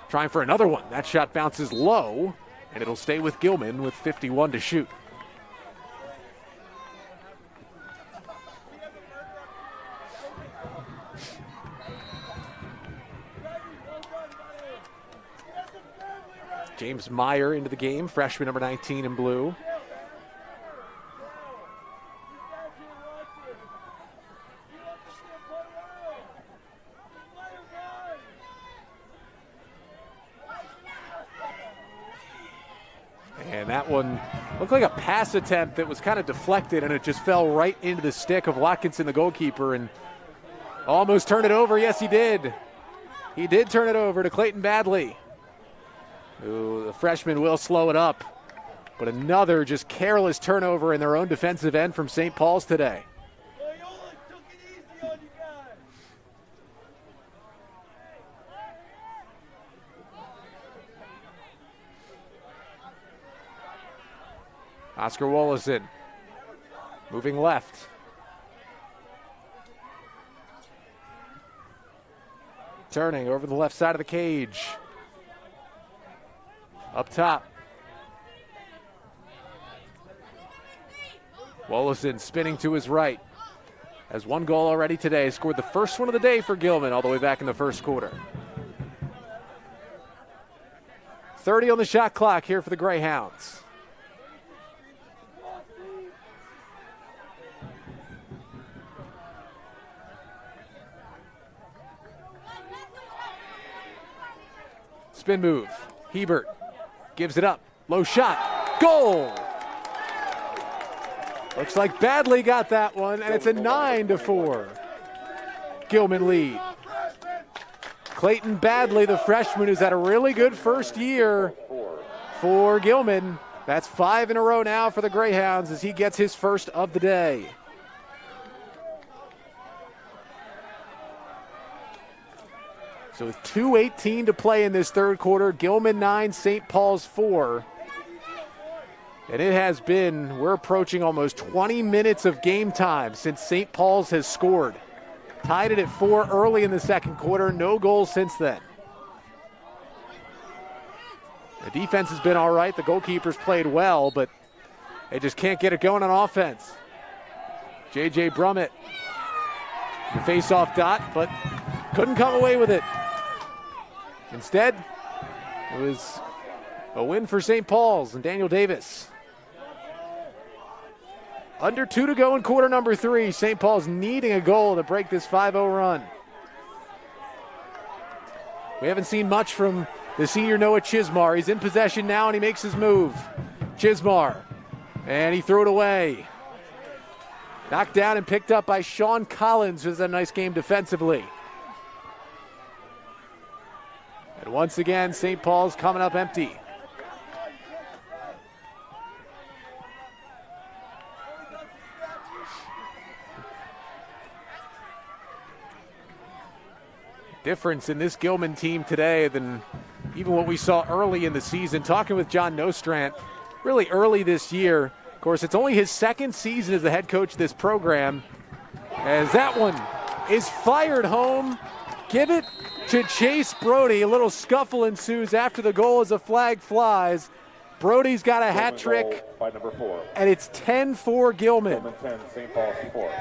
Trying for another one. That shot bounces low, and it'll stay with Gilman with 51 to shoot. James Meyer into the game, freshman number 19 in blue. And that one looked like a pass attempt that was kind of deflected, and it just fell right into the stick of Watkinson, the goalkeeper, and almost turned it over. Yes, he did. He did turn it over to Clayton Badley. Ooh, the freshman will slow it up. But another just careless turnover in their own defensive end from St. Paul's today. Oscar Wallison moving left. Turning over the left side of the cage. Up top. Wallison spinning to his right. Has one goal already today. Scored the first one of the day for Gilman all the way back in the first quarter. 30 on the shot clock here for the Greyhounds. Spin move. Hebert gives it up. Low shot. Goal! Looks like Badley got that one, and it's a 9-4. Gilman lead. Clayton Badley, the freshman, who's had a really good first year for Gilman. That's 5 in a row now for the Greyhounds as he gets his first of the day. So with 2:18 to play in this third quarter, Gilman 9, St. Paul's 4. And it has been, we're approaching almost 20 minutes of game time since St. Paul's has scored. Tied it at 4 early in the second quarter, no goals since then. The defense has been all right. The goalkeepers played well, but they just can't get it going on offense. J.J. Brummett, the face-off dot, but couldn't come away with it. Instead, it was a win for St. Paul's and Daniel Davis. Under 2 to go in quarter number 3. St. Paul's needing a goal to break this 5-0 run. We haven't seen much from the senior Noah Chismar. He's in possession now and he makes his move. Chismar, and he threw it away. Knocked down and picked up by Sean Collins, who's a nice game defensively. And once again, St. Paul's coming up empty. Difference in this Gilman team today than even what we saw early in the season. Talking with John Nostrand really early this year. Of course, it's only his second season as the head coach of this program. As that one is fired home. Give it to Chase Brody. A little scuffle ensues after the goal as a flag flies. Brody's got a hat trick. By number 4. And it's 10-4 Gilman. Gilman 10, St. Paul's 4.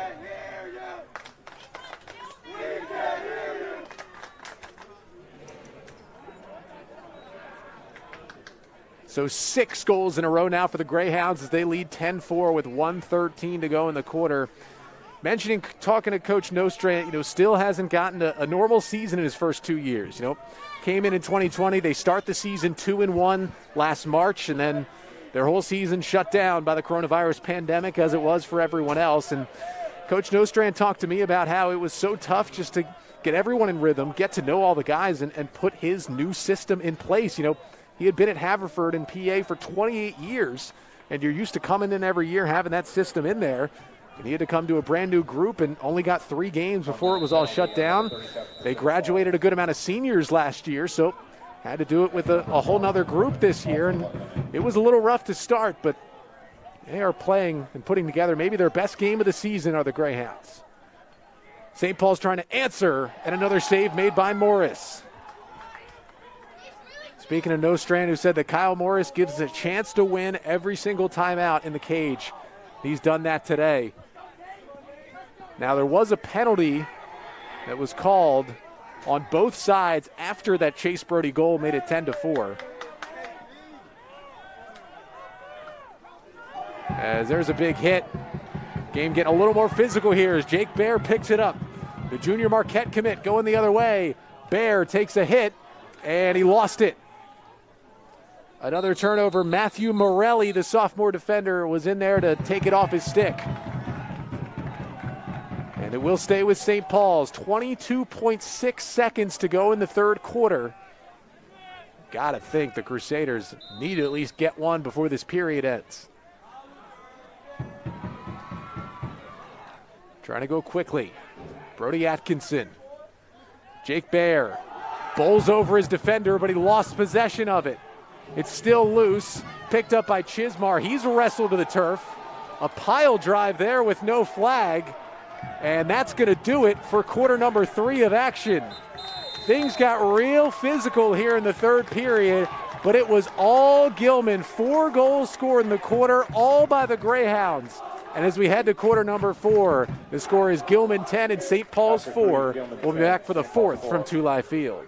So 6 goals in a row now for the Greyhounds as they lead 10-4 with 1:13 to go in the quarter. Talking to Coach Nostrand, still hasn't gotten a normal season in his first 2 years. Came in 2020. They start the season 2-1 last March, and then their whole season shut down by the coronavirus pandemic, as it was for everyone else. And Coach Nostrand talked to me about how it was so tough just to get everyone in rhythm, get to know all the guys, and put his new system in place. You know, he had been at Haverford and PA for 28 years, and you're used to coming in every year having that system in there. And he had to come to a brand new group and only got 3 games before it was all shut down. They graduated a good amount of seniors last year, so had to do it with a whole nother group this year. And it was a little rough to start, but they are playing and putting together maybe their best game of the season are the Greyhounds. St. Paul's trying to answer, and another save made by Morris. Speaking of Nostrand, who said that Kyle Morris gives us a chance to win every single time out in the cage. He's done that today. Now, there was a penalty that was called on both sides after that Chase Brody goal made it 10-4. As there's a big hit. Game getting a little more physical here as Jake Baer picks it up. The junior Marquette commit going the other way. Baer takes a hit, and he lost it. Another turnover. Matthew Morelli, the sophomore defender, was in there to take it off his stick. And it will stay with St. Paul's. 22.6 seconds to go in the third quarter. Gotta think the Crusaders need to at least get one before this period ends. Trying to go quickly. Brody Atkinson. Jake Baer bowls over his defender, but he lost possession of it. It's still loose. Picked up by Chismar. He's wrestled to the turf. A pile drive there with no flag. And that's going to do it for quarter number 3 of action. Things got real physical here in the third period, but it was all Gilman. 4 goals scored in the quarter, all by the Greyhounds. And as we head to quarter number 4, the score is Gilman 10 and St. Paul's 4. We'll be back for the 4th from Tulare Field.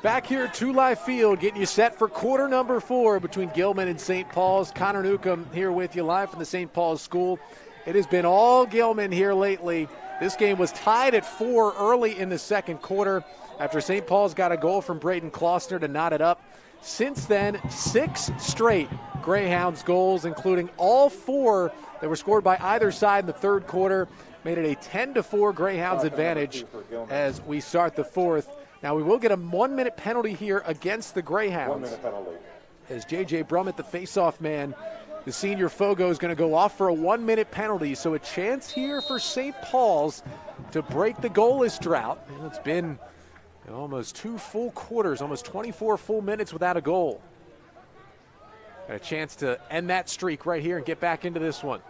Back here at Tulare Field, getting you set for quarter number 4 between Gilman and St. Paul's. Connor Newcomb here with you live from the St. Paul's School. It has been all Gilman here lately. This game was tied at 4 early in the second quarter after St. Paul's got a goal from Braden Klossner to knot it up. Since then, 6 straight Greyhounds goals, including all 4 that were scored by either side in the third quarter, made it a 10-4 Greyhounds advantage as we start the 4th. Now, we will get a 1-minute penalty here against the Greyhounds. 1-minute penalty. As J.J. Brummett, the face-off man, the senior Fogo, is going to go off for a 1-minute penalty. So a chance here for St. Paul's to break the goalless drought. And it's been almost 2 full quarters, almost 24 full minutes without a goal. Got a chance to end that streak right here and get back into this one.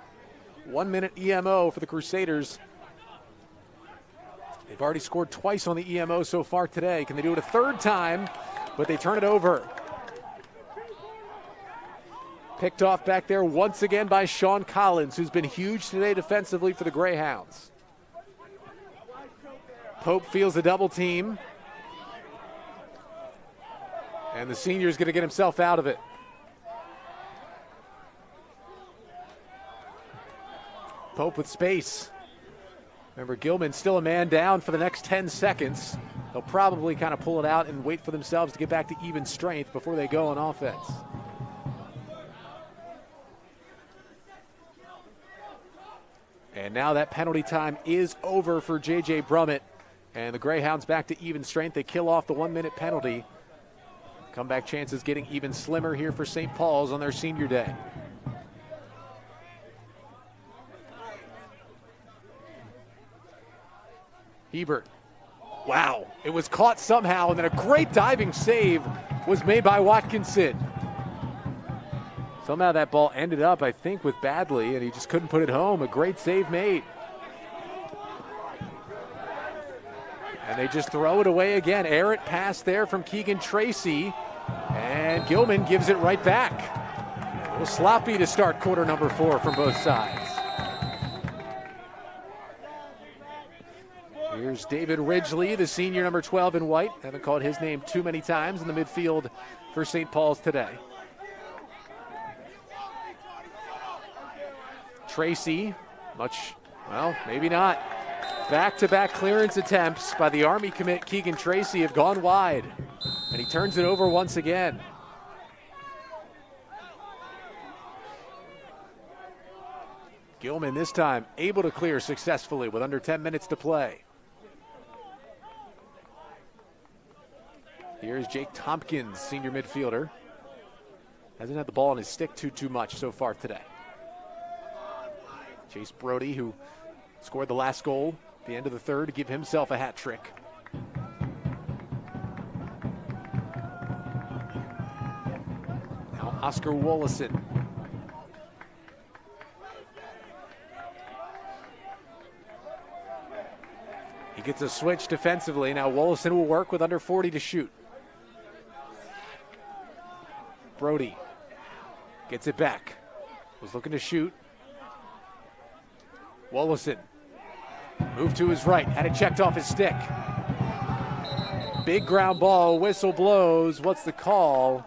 1-minute EMO for the Crusaders. They've already scored twice on the EMO so far today. Can they do it a third time? But they turn it over. Picked off back there once again by Sean Collins, who's been huge today defensively for the Greyhounds. Pope feels the double team. And the senior's going to get himself out of it. Pope with space. Remember, Gilman still a man down for the next 10 seconds. They'll probably kind of pull it out and wait for themselves to get back to even strength before they go on offense. And now that penalty time is over for J.J. Brummett. And the Greyhounds back to even strength. They kill off the 1-minute penalty. Comeback chances getting even slimmer here for St. Paul's on their senior day. Hebert. Wow, it was caught somehow, and then a great diving save was made by Watkinson. Somehow that ball ended up, I think, with Badley, and he just couldn't put it home. A great save made. And they just throw it away again. Errant pass there from Keegan Tracy, and Gilman gives it right back. A little sloppy to start quarter number 4 from both sides. Here's David Ridgely, the senior, number 12 in white. Haven't called his name too many times in the midfield for St. Paul's today. Tracy, well, maybe not. Back-to-back clearance attempts by the Army commit Keegan Tracy have gone wide, and he turns it over once again. Gilman this time able to clear successfully with under 10 minutes to play. Here's Jake Tompkins, senior midfielder. Hasn't had the ball on his stick too much so far today. Chase Brody, who scored the last goal at the end of the third to give himself a hat trick. Now Oscar Wallison. He gets a switch defensively. Now Wallison will work with under 40 to shoot. Brody gets it back. Was looking to shoot. Wallison moved to his right, had it checked off his stick. Big ground ball, whistle blows. What's the call?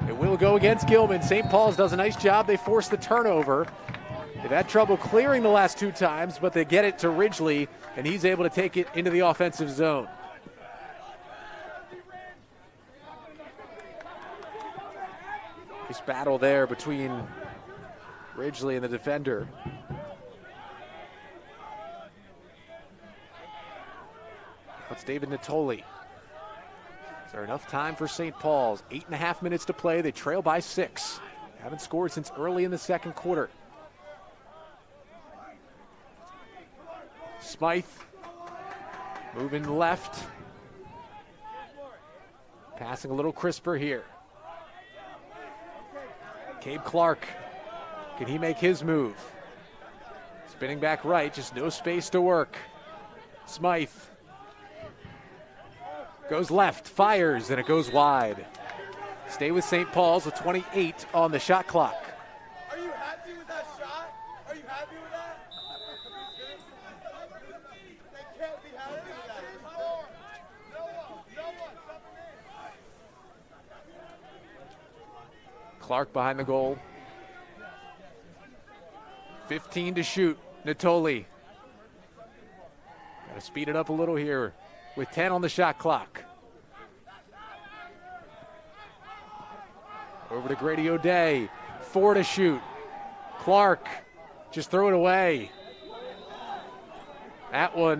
It will go against Gilman. St. Paul's does a nice job. They force the turnover. They've had trouble clearing the last 2 times, but they get it to Ridgely, and he's able to take it into the offensive zone. Nice battle there between Ridgely and the defender. That's David Natoli. Is there enough time for St. Paul's? 8.5 minutes to play. They trail by 6. Haven't scored since early in the second quarter. Smythe moving left. Passing a little crisper here. Cabe Clark, can he make his move? Spinning back right, just no space to work. Smythe goes left, fires, and it goes wide. Stay with St. Paul's with 28 on the shot clock. Are you happy with that shot? Are you happy with that? They can't be happy with that. No one. Clark behind the goal. 15 to shoot. Natoli. Got to speed it up a little here with 10 on the shot clock. Over to Grady O'Day. 4 to shoot. Clark just threw it away. That was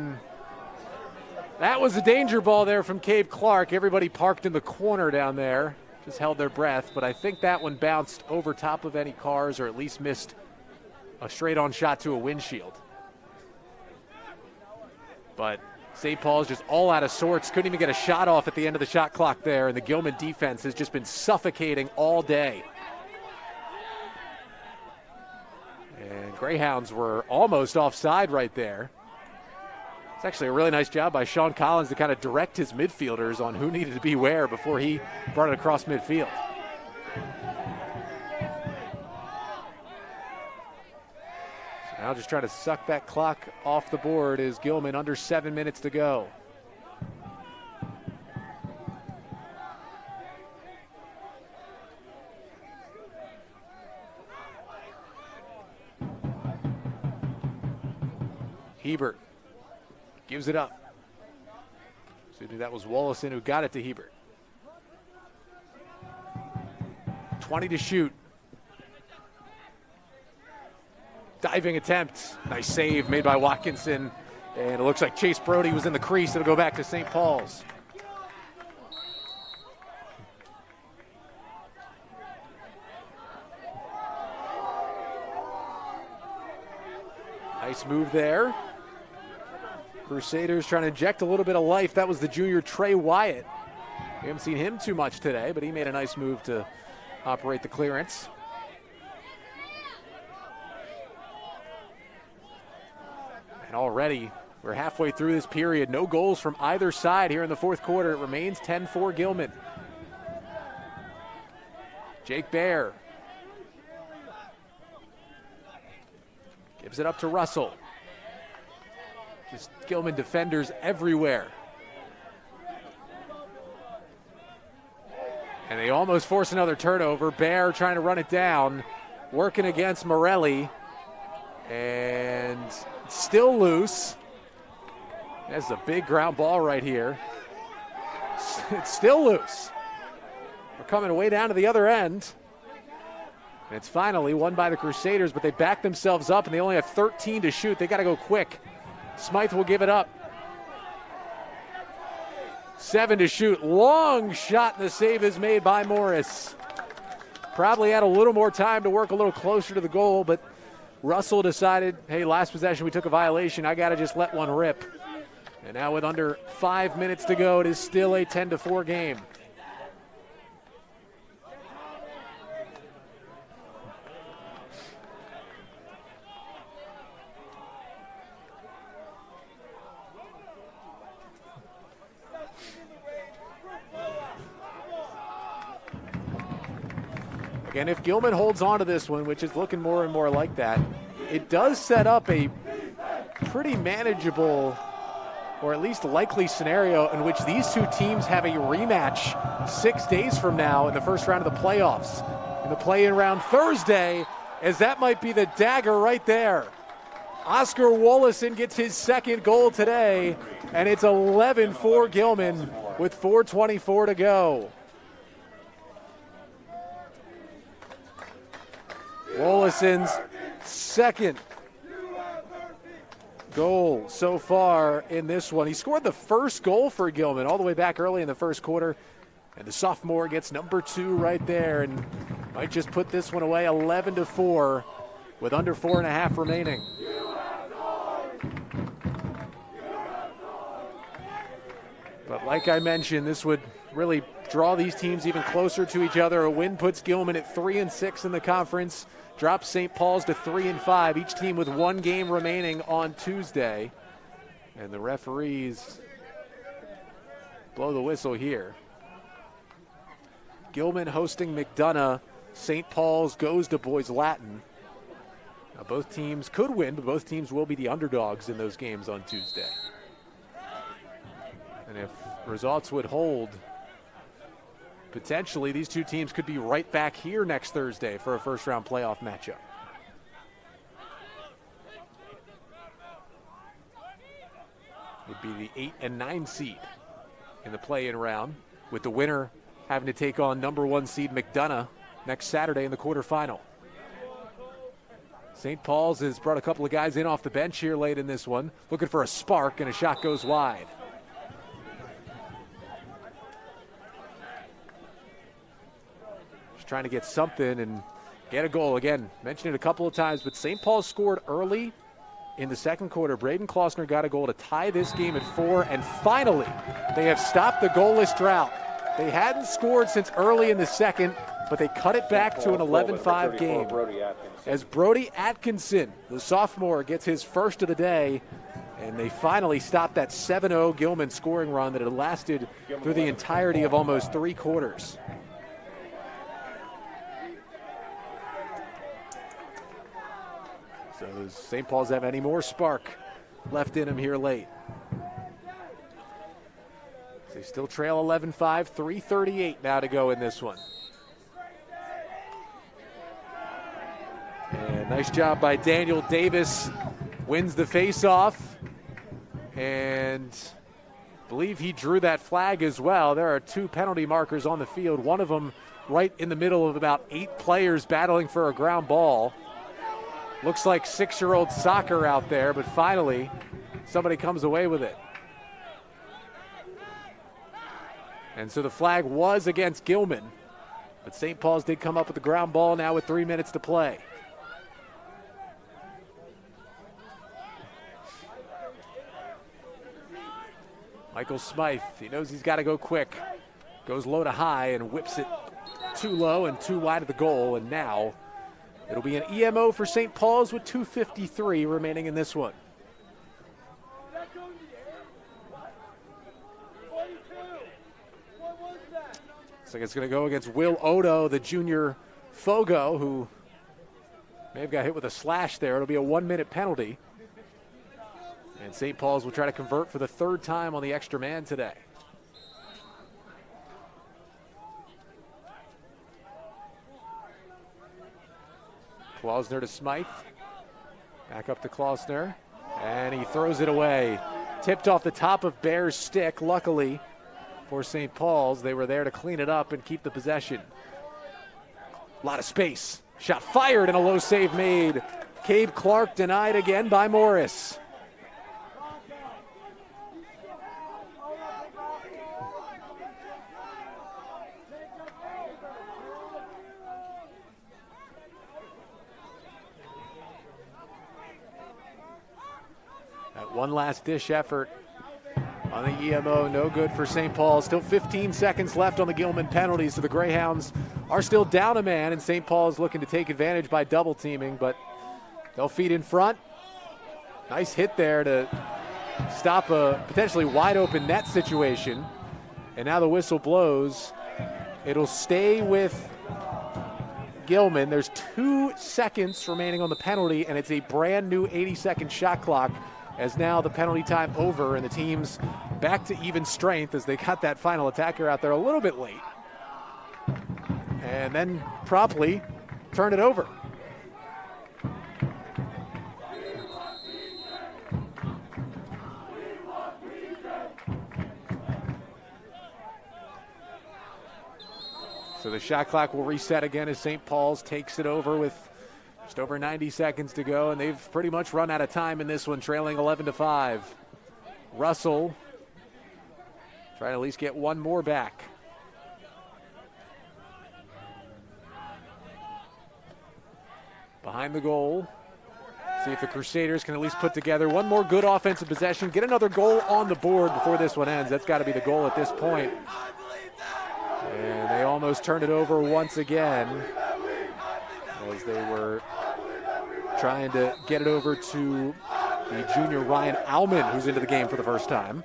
a danger ball there from Cabe Clark. Everybody parked in the corner down there. Just held their breath, but I think that one bounced over top of any cars or at least missed a straight-on shot to a windshield. But St. Paul's just all out of sorts. Couldn't even get a shot off at the end of the shot clock there, and the Gilman defense has just been suffocating all day. And Greyhounds were almost offside right there. It's actually a really nice job by Sean Collins to kind of direct his midfielders on who needed to be where before he brought it across midfield. So now just trying to suck that clock off the board is Gilman, under 7 minutes to go. Hebert gives it up. Excuse me, that was Wallison who got it to Hebert. 20 to shoot. Diving attempt. Nice save made by Watkinson. And it looks like Chase Brody was in the crease. It'll go back to St. Paul's. Nice move there. Crusaders trying to inject a little bit of life. That was the junior Trey Wyatt. We haven't seen him too much today, but he made a nice move to operate the clearance. And already we're halfway through this period. No goals from either side here in the fourth quarter. It remains 10-4 Gilman. Jake Bear gives it up to Russell. Just Gilman defenders everywhere. And they almost force another turnover. Bear trying to run it down, working against Morelli. And still loose. That's a big ground ball right here. It's still loose. We're coming way down to the other end. And it's finally won by the Crusaders, but they back themselves up and they only have 13 to shoot. They got to go quick. Smythe will give it up. 7 to shoot. Long shot, and the save is made by Morris. Probably had a little more time to work a little closer to the goal, but Russell decided, hey, last possession we took a violation. I got to just let one rip. And now with under 5 minutes to go, it is still a 10-4 game. Again, if Gilman holds on to this one, which is looking more and more like that, it does set up a pretty manageable, or at least likely scenario in which these two teams have a rematch 6 days from now in the first round of the playoffs. In the play-in round Thursday, as that might be the dagger right there. Oscar Wallison gets his second goal today, and it's 11-4 Gilman with 4:24 to go. Wallison's second goal so far in this one. He scored the first goal for Gilman all the way back early in the first quarter. And the sophomore gets number 2 right there and might just put this one away 11-4 with under 4.5 remaining. But like I mentioned, this would really draw these teams even closer to each other. A win puts Gilman at 3-6 in the conference, drops St. Paul's to 3-5, each team with 1 game remaining on Tuesday. And the referees blow the whistle here. Gilman hosting McDonough. St. Paul's goes to Boys Latin. Now both teams could win, but both teams will be the underdogs in those games on Tuesday. And if results would hold, potentially these two teams could be right back here next Thursday for a first-round playoff matchup. Would be the 8 and 9 seed in the play-in round, with the winner having to take on number 1 seed McDonough next Saturday in the quarterfinal. St. Paul's has brought a couple of guys in off the bench here late in this one, looking for a spark, and a shot goes wide. Just trying to get something and get a goal. Again, mentioned it a couple of times, but St. Paul scored early in the second quarter. Braden Klossner got a goal to tie this game at 4, and finally they have stopped the goalless drought. They hadn't scored since early in the second, but they cut it back to an 11-5 game. As Brody Atkinson, the sophomore, gets his first of the day, and they finally stopped that 7-0 Gilman scoring run that had lasted through the entirety of almost 3 quarters. So does St. Paul's have any more spark left in them here late? They still trail 11-5, 3:38 now to go in this one. And nice job by Daniel Davis, wins the faceoff. And I believe he drew that flag as well. There are 2 penalty markers on the field, one of them right in the middle of about 8 players battling for a ground ball. Looks like 6-year-old soccer out there, but finally somebody comes away with it. And so the flag was against Gilman, but St. Paul's did come up with the ground ball now with 3 minutes to play. Michael Smythe, he knows he's got to go quick. Goes low to high and whips it too low and too wide of the goal. And now it'll be an EMO for St. Paul's with 2:53 remaining in this one. Looks like it's going to go against Will Odo, the junior Fogo, who may have got hit with a slash there. It'll be a 1-minute penalty. And St. Paul's will try to convert for the 3rd time on the extra man today. Klausner to Smythe. Back up to Klausner. And he throws it away. Tipped off the top of Bear's stick. Luckily for St. Paul's, they were there to clean it up and keep the possession. A lot of space. Shot fired and a low save made. Cabe Clark denied again by Morris. One last dish effort on the EMO, no good for St. Paul. Still 15 seconds left on the Gilman penalty, so the Greyhounds are still down a man, and St. Paul is looking to take advantage by double teaming, but they'll feed in front. Nice hit there to stop a potentially wide open net situation. And now the whistle blows. It'll stay with Gilman. There's 2 seconds remaining on the penalty, and it's a brand new 80-second shot clock. As now the penalty time over and the team's back to even strength as they got that final attacker out there a little bit late. And then promptly turn it over. So the shot clock will reset again as St. Paul's takes it over with just over 90 seconds to go, and they've pretty much run out of time in this one, trailing 11-5. Russell trying to at least get one more back. Behind the goal. See if the Crusaders can at least put together one more good offensive possession, get another goal on the board before this one ends. That's got to be the goal at this point. And they almost turned it over once again as they were trying to get it over to the junior Ryan Alman, who's into the game for the first time.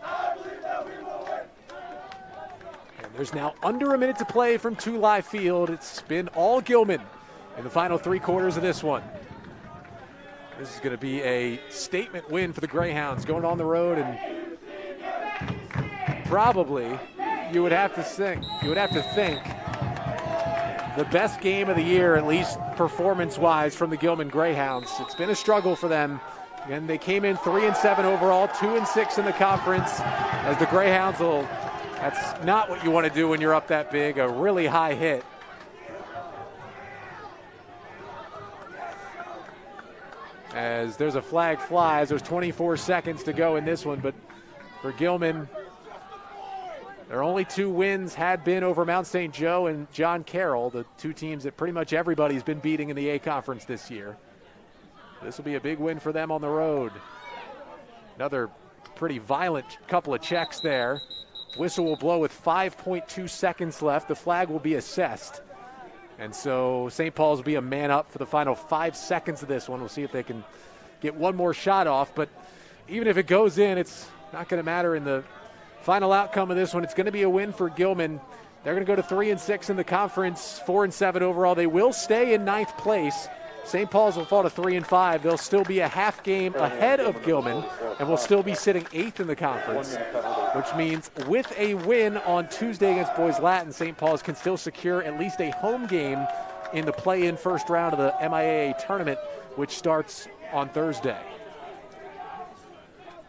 And there's now under a minute to play from 2 Live Field. It's been all Gilman in the final 3 quarters of this one. This is going to be a statement win for the Greyhounds going on the road, and probably you would have to think the best game of the year, at least performance-wise, from the Gilman Greyhounds. It's been a struggle for them, and they came in 3-7 overall, 2-6 in the conference. As the Greyhounds that's not what you want to do when you're up that big, a really high hit. As there's a flag flies, there's 24 seconds to go in this one, but for Gilman, their only 2 wins had been over Mount St. Joe and John Carroll, the 2 teams that pretty much everybody's been beating in the A Conference this year. This will be a big win for them on the road. Another pretty violent couple of checks there. Whistle will blow with 5.2 seconds left. The flag will be assessed. And so St. Paul's will be a man up for the final 5 seconds of this one. We'll see if they can get one more shot off. But even if it goes in, it's not going to matter in the final outcome of this one. It's going to be a win for Gilman. They're going to go to 3-6 in the conference, 4-7 overall. They will stay in 9th place. St. Paul's will fall to 3-5. They'll still be a half game ahead of Gilman and will still be sitting 8th in the conference, which means with a win on Tuesday against Boys Latin, St. Paul's can still secure at least a home game in the play-in first round of the MIAA tournament, which starts on Thursday.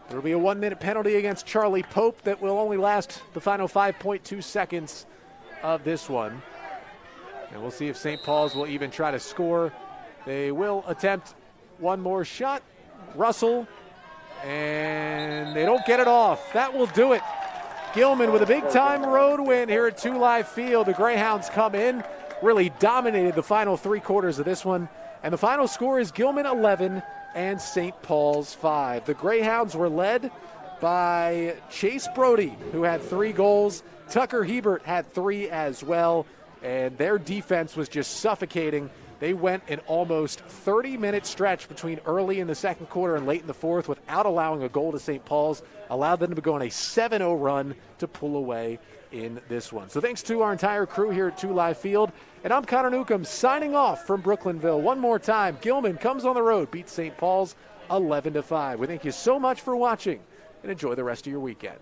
There will be a 1-minute penalty against Charlie Pope that will only last the final 5.2 seconds of this one. And we'll see if St. Paul's will even try to score. They will attempt one more shot. Russell, and they don't get it off. That will do it. Gilman with a big-time road win here at 2 Live Field. The Greyhounds come in, really dominated the final 3 quarters of this one. And the final score is Gilman 11 and St. Paul's 5. The Greyhounds were led by Chase Brody, who had 3 goals. Tucker Hebert had 3 as well. And their defense was just suffocating. They went an almost 30-minute stretch between early in the second quarter and late in the fourth without allowing a goal to St. Paul's, allowed them to go on a 7-0 run to pull away in this one. So thanks to our entire crew here at 2 Live Field. And I'm Connor Newcomb signing off from Brooklynville. One more time, Gilman comes on the road, beats St. Paul's 11-5. We thank you so much for watching and enjoy the rest of your weekend.